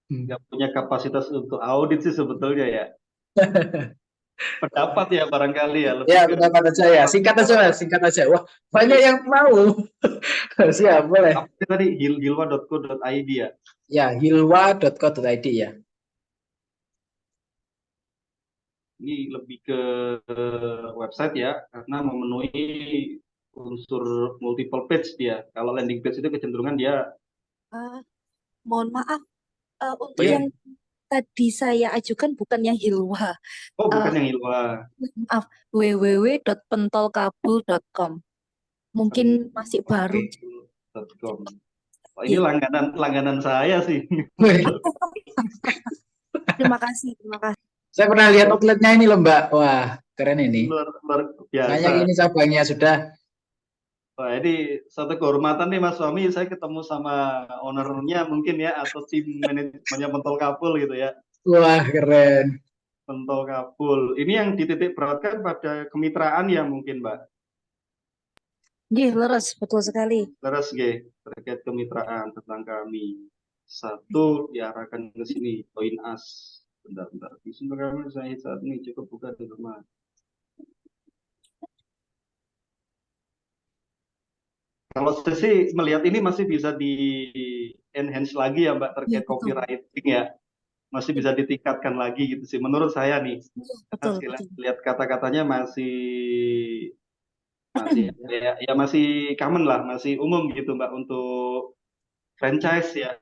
nggak punya kapasitas untuk audit sih sebetulnya ya. Pendapat ya barangkali ya. Lebih Ya, ke pendapat aja ya. Singkat aja Mas, singkat aja. Wah, banyak yang mau. Siap, boleh. apa sih tadi hilwa.co.id ya. Ya, hilwa.co.id ya. Ini lebih ke website ya, karena memenuhi unsur multiple page dia. Kalau landing page itu kecenderungan dia Mohon maaf, untuk Iya. yang tadi saya ajukan bukan yang Hilwa. Oh, bukan yang Hilwa. Maaf, www.pentolkabul.com. Mungkin masih baru. .com. Oh, ini langganan saya sih. Terima kasih, terima kasih. Saya pernah lihat outletnya ini loh Mbak. Wah, keren ini. Luar biasa. Banyak ini cabangnya sudah. Wah, ini satu kehormatan nih Mas Suami, saya ketemu sama ownernya mungkin ya, atau tim manajemennya Pentol Kapul gitu ya. Wah, keren. Pentol Kapul. Ini yang dititik beratkan pada kemitraan ya mungkin Mbak. Iya, leres, betul sekali. Leres G, terkait kemitraan tentang kami. Satu diarahkan ke sini, join us. Bentar. Di sini kami saya saat ini cukup buka di rumah. Kalau saya sih melihat ini masih bisa di enhance lagi ya Mbak terkait copywriting ya. Masih bisa ditingkatkan lagi gitu sih menurut saya nih. Betul. Lihat kata-katanya masih ya masih common lah, masih umum gitu Mbak untuk franchise ya.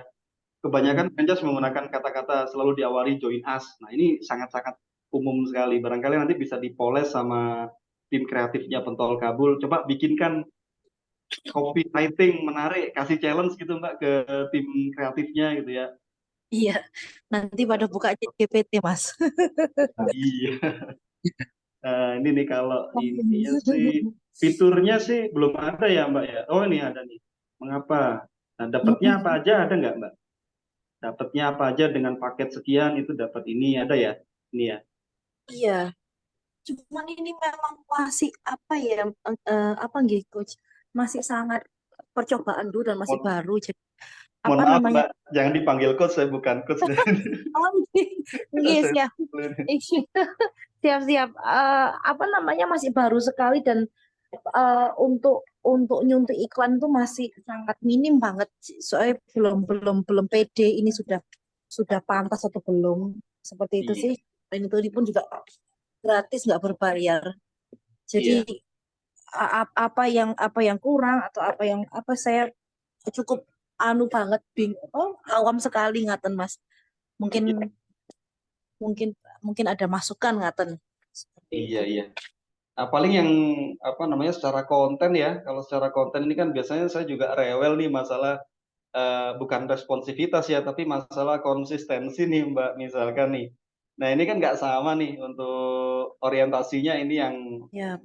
Kebanyakan franchise menggunakan kata-kata selalu diawali join us. Nah, ini sangat-sangat umum sekali. Barangkali nanti bisa dipoles sama tim kreatifnya Pentol Kabul, coba bikinkan copywriting menarik, kasih challenge gitu Mbak ke tim kreatifnya gitu ya. Iya, nanti pada buka GPT, Mas. Iya. Ini nih kalau ininya sih fiturnya sih belum ada ya Mbak ya. Oh ini ada nih. Mengapa? Nah, dapatnya apa aja ada nggak Mbak? Dapatnya apa aja dengan paket sekian itu dapat ini ada ya? Ini ya. Iya, cuman ini memang masih apa ya, apa nggih, Coach? Masih sangat percobaan dulu dan masih Mohon, baru. Jadi mohon apa maaf namanya? Mbak, jangan dipanggil coach, saya bukan coach. Oh, nggih, Saya siap. Siap-siap. Apa namanya masih baru sekali dan untuk nyuntik iklan itu masih sangat minim banget. Soalnya belum pede ini sudah pantas atau belum. Seperti itu Iya, sih. Dan itu pun juga gratis, nggak berbayar. iya. Jadi apa yang kurang atau apa saya cukup banget awam sekali ngaten Mas. Mungkin mungkin ada masukan ngaten. Seperti itu. Iya, iya. Nah, paling yang apa namanya secara konten ya, kalau secara konten ini kan biasanya saya juga rewel nih masalah bukan responsivitas ya, tapi masalah konsistensi nih Mbak, misalkan nih. Nah ini kan nggak sama nih untuk orientasinya ini yang Ya,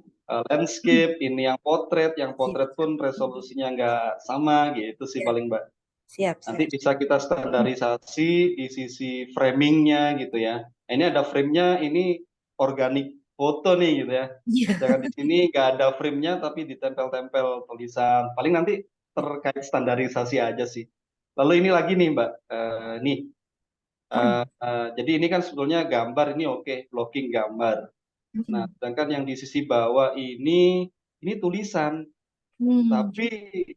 landscape, ini yang siap, potret pun resolusinya nggak sama gitu sih siap, paling Mbak. siap, Nanti siap. bisa kita standarisasi di sisi framingnya gitu ya. Nah, ini ada frame-nya, ini organik foto nih gitu ya. Iya. Jangan di sini nggak ada frame-nya tapi ditempel-tempel tulisan. Paling nanti terkait standarisasi aja sih. Lalu ini lagi nih Mbak, nih. Jadi ini kan sebetulnya gambar ini oke, blocking gambar. Nah, sedangkan yang di sisi bawah ini tulisan. Tapi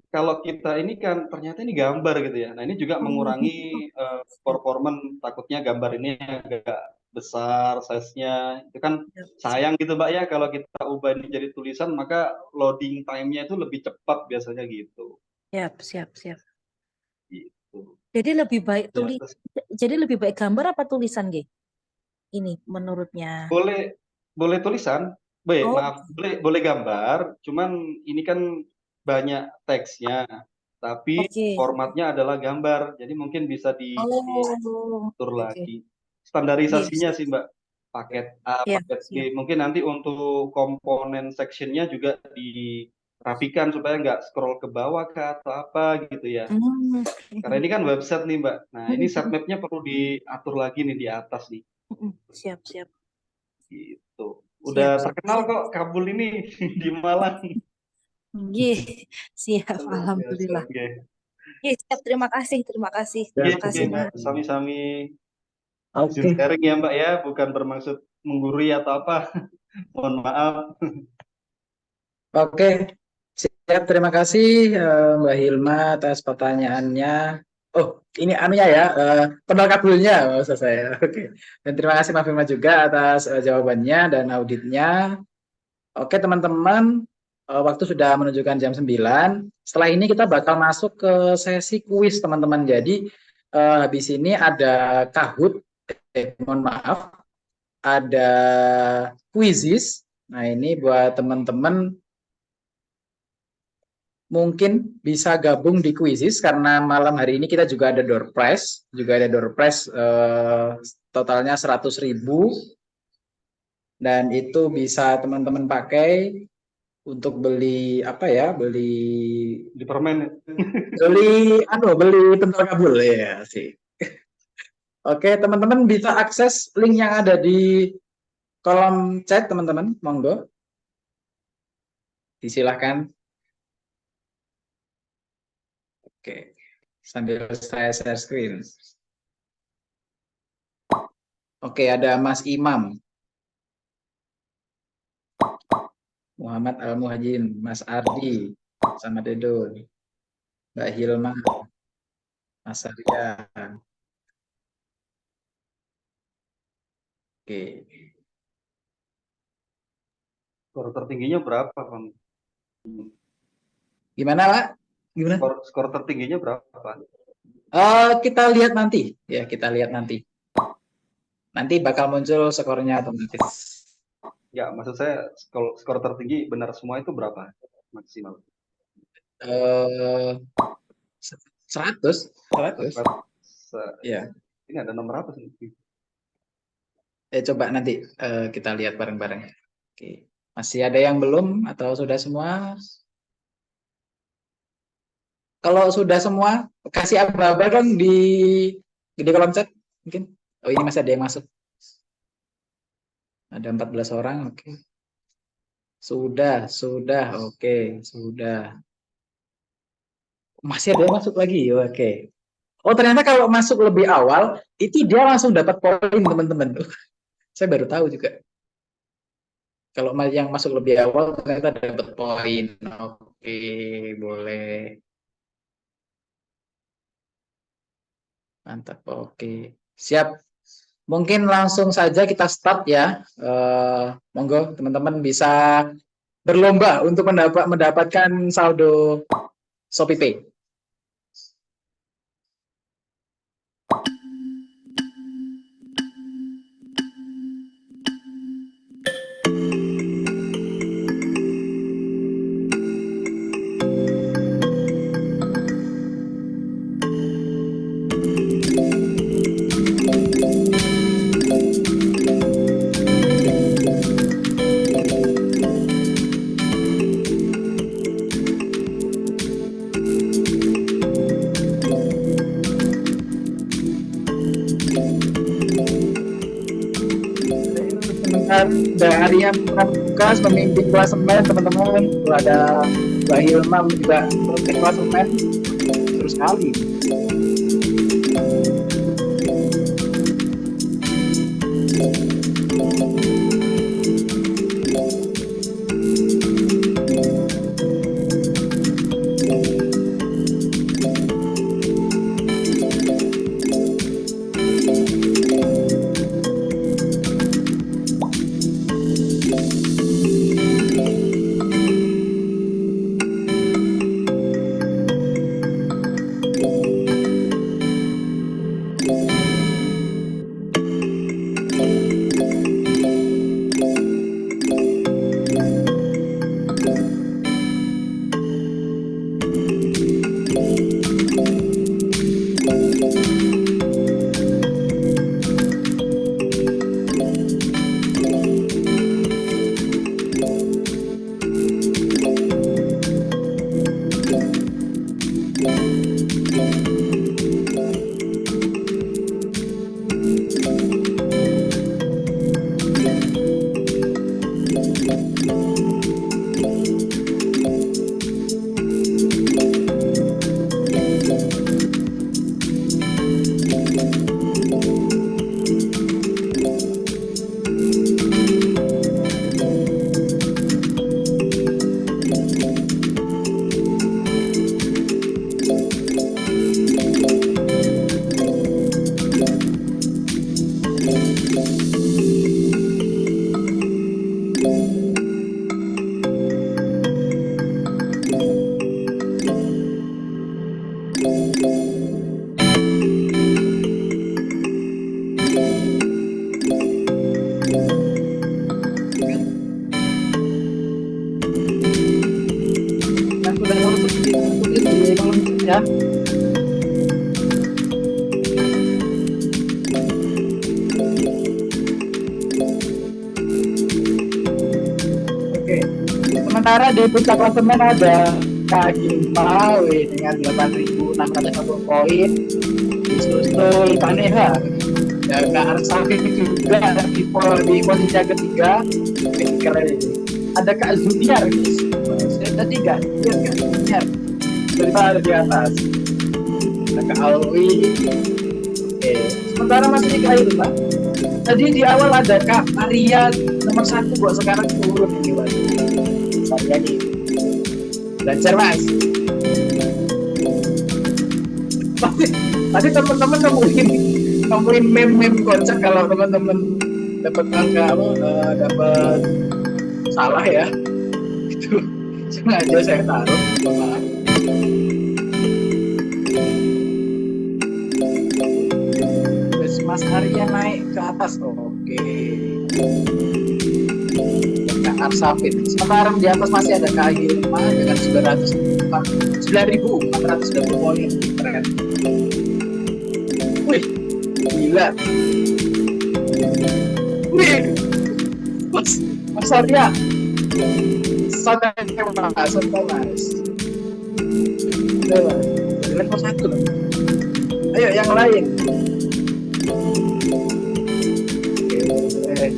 kalau kita ini kan ternyata ini gambar gitu ya. Nah ini juga mengurangi performan, takutnya gambar ini agak besar size-nya. Itu kan sayang gitu Mbak ya kalau kita ubah ini jadi tulisan maka loading time-nya itu lebih cepat biasanya gitu. Siap. Gitu. Jadi lebih baik Ya, terus jadi lebih baik gambar apa tulisan, Ge? Ini menurutnya. boleh tulisan, Oh, maaf, boleh gambar, cuman ini kan banyak teksnya, tapi oke. formatnya adalah gambar, jadi mungkin bisa Oh, diatur oke. lagi. Yes. Standarisasinya sih Mbak, paket A, Siap, paket B, siap. mungkin nanti untuk komponen sectionnya juga dirapikan supaya nggak scroll ke bawah ke atau apa gitu ya. Karena ini kan website nih Mbak, nah ini sitemap-nya perlu diatur lagi nih di atas nih. Siap. Gitu. Udah terkenal kok Kabul ini di Malang. Siap, Luar biasa. alhamdulillah. Oke. Siap, terima kasih Oke, Mbak. Mas. Sami-sami izin Oke. sharing ya Mbak ya, bukan bermaksud menggurui atau apa. Mohon maaf. Oke, siap. Terima kasih Mbak Hilma atas pertanyaannya. Oh, ini anunya ya, Pentol Kabulnya maksud saya. Oke. Dan terima kasih Mbak Hilma juga atas jawabannya dan auditnya. Oke, teman-teman, waktu sudah menunjukkan jam 9. Setelah ini kita bakal masuk ke sesi kuis, teman-teman. Jadi, habis ini ada Kahoot, mohon maaf, ada Quizizz. Nah, ini buat teman-teman mungkin bisa gabung di Quizizz karena malam hari ini kita juga ada door prize, totalnya 100.000 dan itu bisa teman-teman pakai untuk beli apa ya? Di permen. Beli pentol kabul ya sih. Oke, teman-teman bisa akses link yang ada di kolom chat, teman-teman. Monggo. Disilahkan. Oke, sambil saya share screen. Oke, ada Mas Imam, Muhammad Al-Muhajin, Mas Ardi, sama Dedo, Mbak Hilma, Mas Arya. Oke. Skor tertingginya berapa, Bang? Gimana, Pak? Gimana? Skor tertingginya berapa? Kita lihat nanti. Ya, kita lihat nanti. Nanti bakal muncul skornya otomatis. Ya, maksud saya skor tertinggi benar semua itu berapa maksimal? Eh 100. Ya. Ini ada nomor apa sih? Coba nanti kita lihat bareng-bareng. Oke. Masih ada yang belum atau sudah semua? Kalau sudah semua, kasih aba-aba dong di kolom chat mungkin. Oh, ini masih ada yang masuk. Ada 14 orang, oke. Sudah, oke, sudah. Masih ada yang masuk lagi, oke. Oh, ternyata kalau masuk lebih awal, itu dia langsung dapat poin, teman-teman. Saya baru tahu juga. Kalau yang masuk lebih awal, ternyata dapat poin. Oke, boleh. Mantap, oke. Siap. Mungkin langsung saja kita start ya. Monggo, teman-teman bisa berlomba untuk mendapatkan saldo ShopeePay. Dari yang tugas memimpin klasemen, teman-teman. Ada Mbak Hilma juga memimpin klasemen. Terus sekali. Ya. Oke. Sementara di puncak klasemen ada Kak Gimma dengan 8.601 poin. Disusul Pak Neha. Dan Kak Arsafin juga di posisi yang ketiga. Keren ini. Ada Kak Zuniar. Ketiga. Kak Zuniar. Ada di atas. Ada Kak Alwi. Oke. Sementara masih Kak Ilma. Tadi di awal ada Kak Maria nomor 1 buat sekarang turun ini Pak. Saya nih belajar Mas. Tadi teman-teman nemuin meme kocak kalau teman-teman dapat angka dapat salah ya. Itu sengaja saya taruh. Mas Arya naik ke atas. Oke. Kak Arsafin. Sementara di atas masih ada Kak Hilma dengan 9.420 poin. Keren. Wih, gila. Wih, Mas Arya. Santai mas. Level 1 loh. Ayo yang lain. Oke.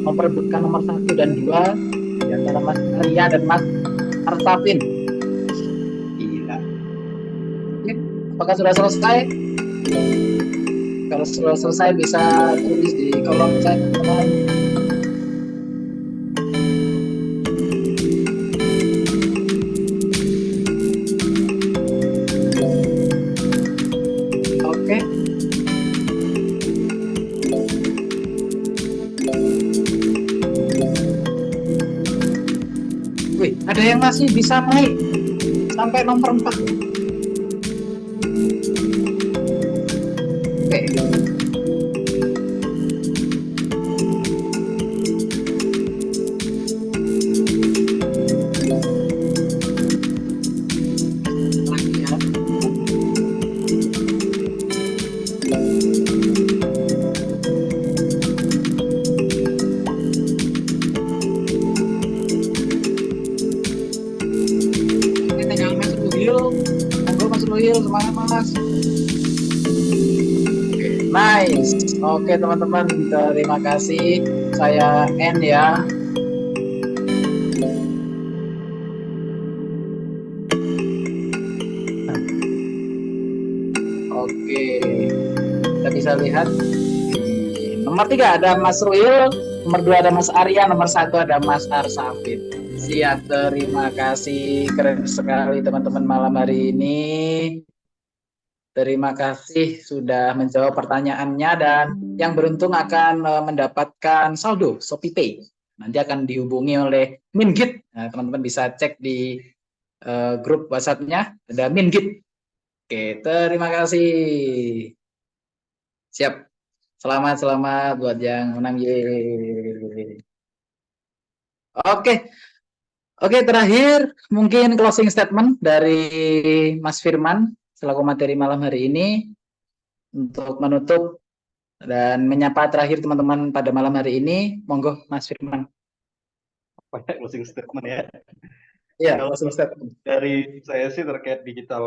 Memperebutkan nomor 1 dan 2 di antara Mas Arya dan Mas Arsafin. Gila. Oke, apakah sudah selesai? Kalau sudah selesai bisa tulis di kolom chat teman-teman. Oke. Wih, ada yang masih bisa naik sampai nomor 4. Oke. Lagi ya. Oke, tinggal Mas Ruhil. Monggo Mas Ruhil, semangat Mas. Oke, nice. Oke teman-teman, terima kasih. Saya N ya. Oke, kita bisa lihat di nomor 3 ada Mas Ruhil, nomor 2 ada Mas Arya, nomor 1 ada Mas Arsafin. Siap, terima kasih, keren sekali teman-teman malam hari ini. Terima kasih sudah menjawab pertanyaannya dan yang beruntung akan mendapatkan saldo ShopeePay. Nanti akan dihubungi oleh Mingit. Nah, teman-teman bisa cek di grup WhatsApp-nya ada Mingit. Oke, terima kasih. Siap. Selamat buat yang menang. Yeay. Oke, terakhir mungkin closing statement dari Mas Firman selaku materi malam hari ini untuk menutup dan menyapa terakhir teman-teman pada malam hari ini. Monggo Mas Firman. Banyak closing statement ya. Iya, Kalau closing statement. dari saya sih terkait digital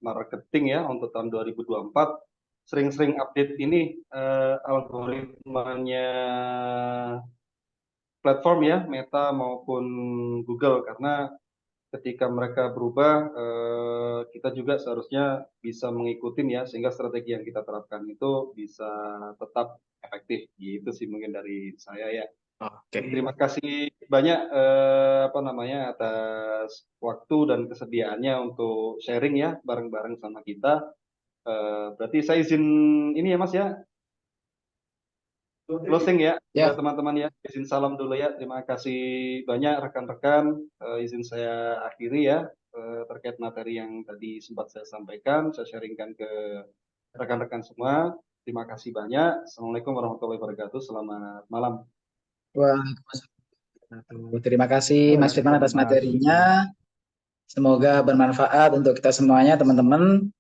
marketing ya untuk tahun 2024, sering-sering update ini algoritmanya platform ya, Meta maupun Google, karena ketika mereka berubah, kita juga seharusnya bisa mengikuti ya, sehingga strategi yang kita terapkan itu bisa tetap efektif. Gitu sih mungkin dari saya ya. Oke. Terima kasih banyak atas waktu dan kesediaannya untuk sharing ya bareng-bareng sama kita. Berarti saya izin ini ya Mas ya, closing ya, Ya. teman-teman ya, izin salam dulu ya. Terima kasih banyak rekan-rekan. Izin saya akhiri ya terkait materi yang tadi sempat saya sampaikan, saya sharingkan ke rekan-rekan semua. Terima kasih banyak. Assalamualaikum warahmatullahi wabarakatuh. Selamat malam. Waalaikumsalam. Terima kasih Mas Firman atas materinya. Semoga bermanfaat untuk kita semuanya teman-teman.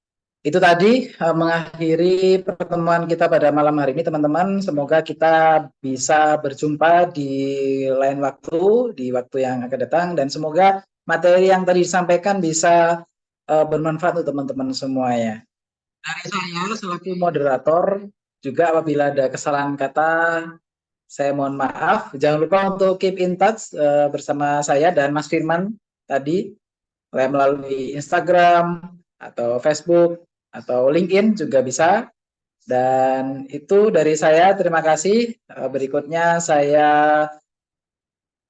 Itu tadi mengakhiri pertemuan kita pada malam hari ini teman-teman. Semoga kita bisa berjumpa di lain waktu, di waktu yang akan datang. Dan semoga materi yang tadi disampaikan bisa bermanfaat untuk teman-teman semuanya. Dari saya selaku moderator, juga apabila ada kesalahan kata, saya mohon maaf. Jangan lupa untuk keep in touch bersama saya dan Mas Firman tadi melalui Instagram atau Facebook atau LinkedIn juga bisa. Dan itu dari saya, terima kasih. Berikutnya saya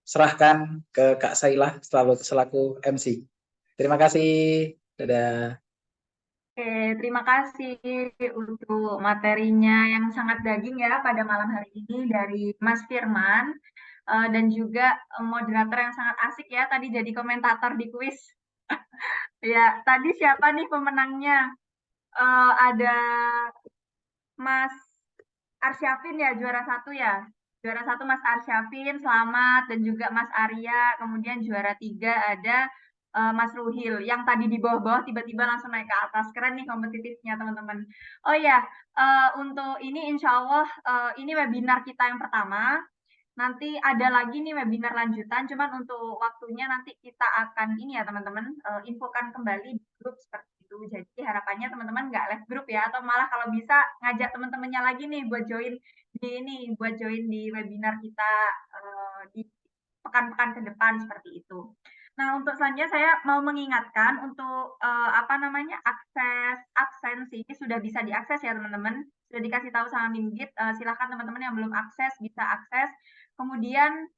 serahkan ke Kak Sailah selaku MC. Terima kasih. Dadah. Oke, terima kasih untuk materinya yang sangat daging ya pada malam hari ini dari Mas Firman dan juga moderator yang sangat asik ya tadi jadi komentator di kuis. Ya, tadi siapa nih pemenangnya? Ada Mas Arsyafin ya juara 1 ya. Juara 1 Mas Arsyafin, selamat, dan juga Mas Arya. Kemudian juara 3 ada Mas Ruhil yang tadi di bawah-bawah tiba-tiba langsung naik ke atas. Keren nih kompetitifnya teman-teman. Oh ya, untuk ini insya Allah ini webinar kita yang pertama. Nanti ada lagi nih webinar lanjutan, cuman untuk waktunya nanti kita akan ini ya teman-teman, infokan kembali di grup seperti itu. Jadi harapannya teman-teman nggak live grup ya, atau malah kalau bisa ngajak teman-temannya lagi nih buat join di webinar kita di pekan-pekan ke depan seperti itu. Nah, untuk selanjutnya saya mau mengingatkan untuk akses absensi sudah bisa diakses ya teman-teman. Sudah dikasih tahu sama Mimgit, silakan teman-teman yang belum akses bisa akses. Kemudian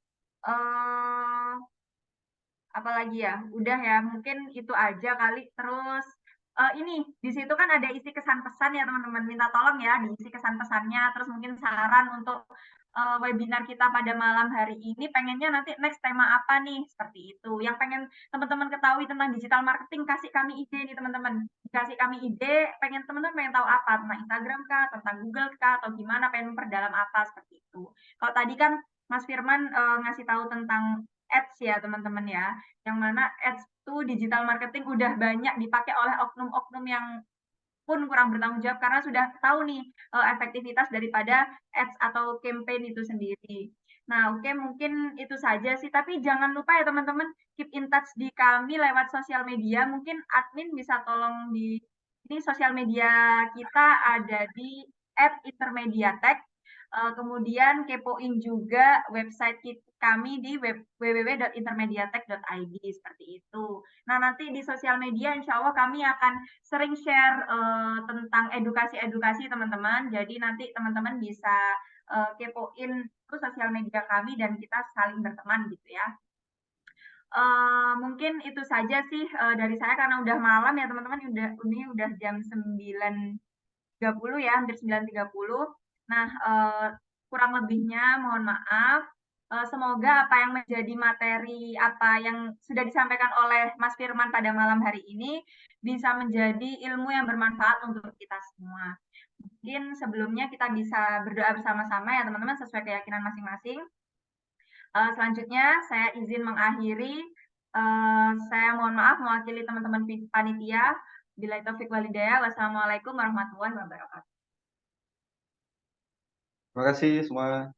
apalagi ya, udah ya, mungkin itu aja kali. Terus ini di situ kan ada isi kesan pesan ya teman-teman, minta tolong ya diisi kesan pesannya. Terus mungkin saran untuk webinar kita pada malam hari ini, pengennya nanti next tema apa nih, seperti itu. Yang pengen teman-teman ketahui tentang digital marketing, kasih kami ide nih teman-teman. Kasih kami ide, teman-teman pengen tahu apa, tentang Instagram kah, tentang Google kah, atau gimana, pengen memperdalam apa, seperti itu. Kalau tadi kan Mas Firman ngasih tahu tentang ads ya teman-teman ya, yang mana ads itu digital marketing udah banyak dipakai oleh oknum-oknum yang pun kurang bertanggung jawab karena sudah tahu nih efektivitas daripada ads atau campaign itu sendiri. Nah, oke, mungkin itu saja sih, tapi jangan lupa ya teman-teman, keep in touch di kami lewat sosial media. Mungkin admin bisa tolong di ini sosial media kita ada di @intermediatech. Kemudian kepoin juga website kami di www.intermediatech.id seperti itu. Nah, nanti di sosial media insya Allah kami akan sering share tentang edukasi-edukasi teman-teman. Jadi nanti teman-teman bisa kepoin itu sosial media kami dan kita saling berteman gitu ya. Mungkin itu saja sih dari saya karena udah malam ya teman-teman, ini udah jam 9.30 ya, hampir 9.30. Nah, kurang lebihnya mohon maaf. Semoga apa yang menjadi materi, apa yang sudah disampaikan oleh Mas Firman pada malam hari ini bisa menjadi ilmu yang bermanfaat untuk kita semua. Mungkin sebelumnya kita bisa berdoa bersama-sama ya teman-teman sesuai keyakinan masing-masing. Selanjutnya saya izin mengakhiri. Saya mohon maaf mewakili teman-teman panitia. Billahi taufiq walhidayah. Wassalamualaikum warahmatullahi wabarakatuh. Terima kasih semua.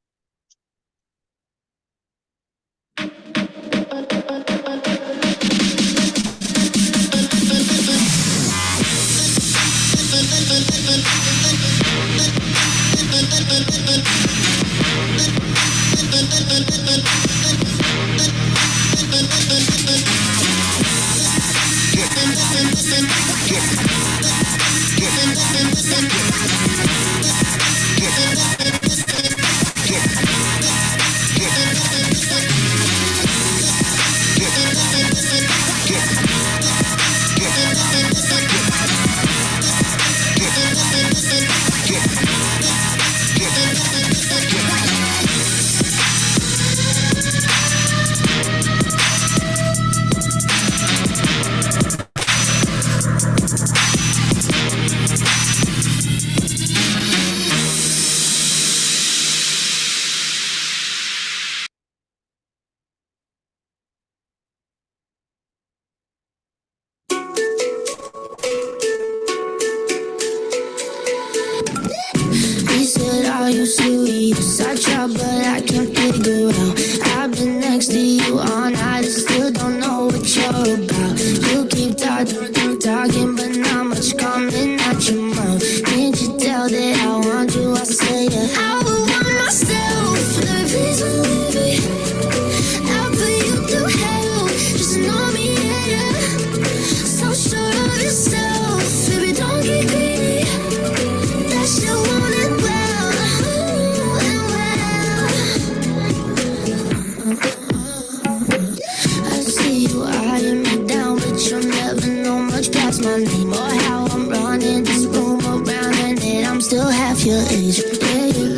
still half your age. Yeah, you're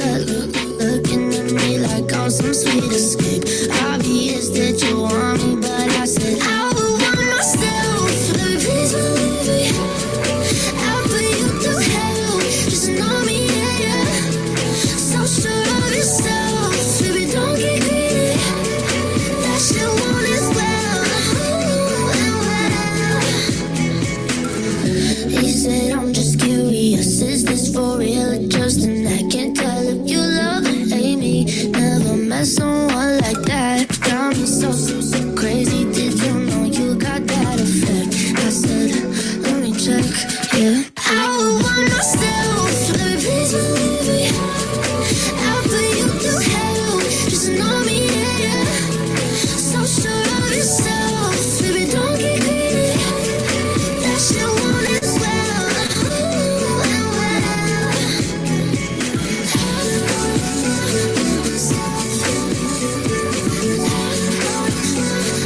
looking at me like awesome sweetest.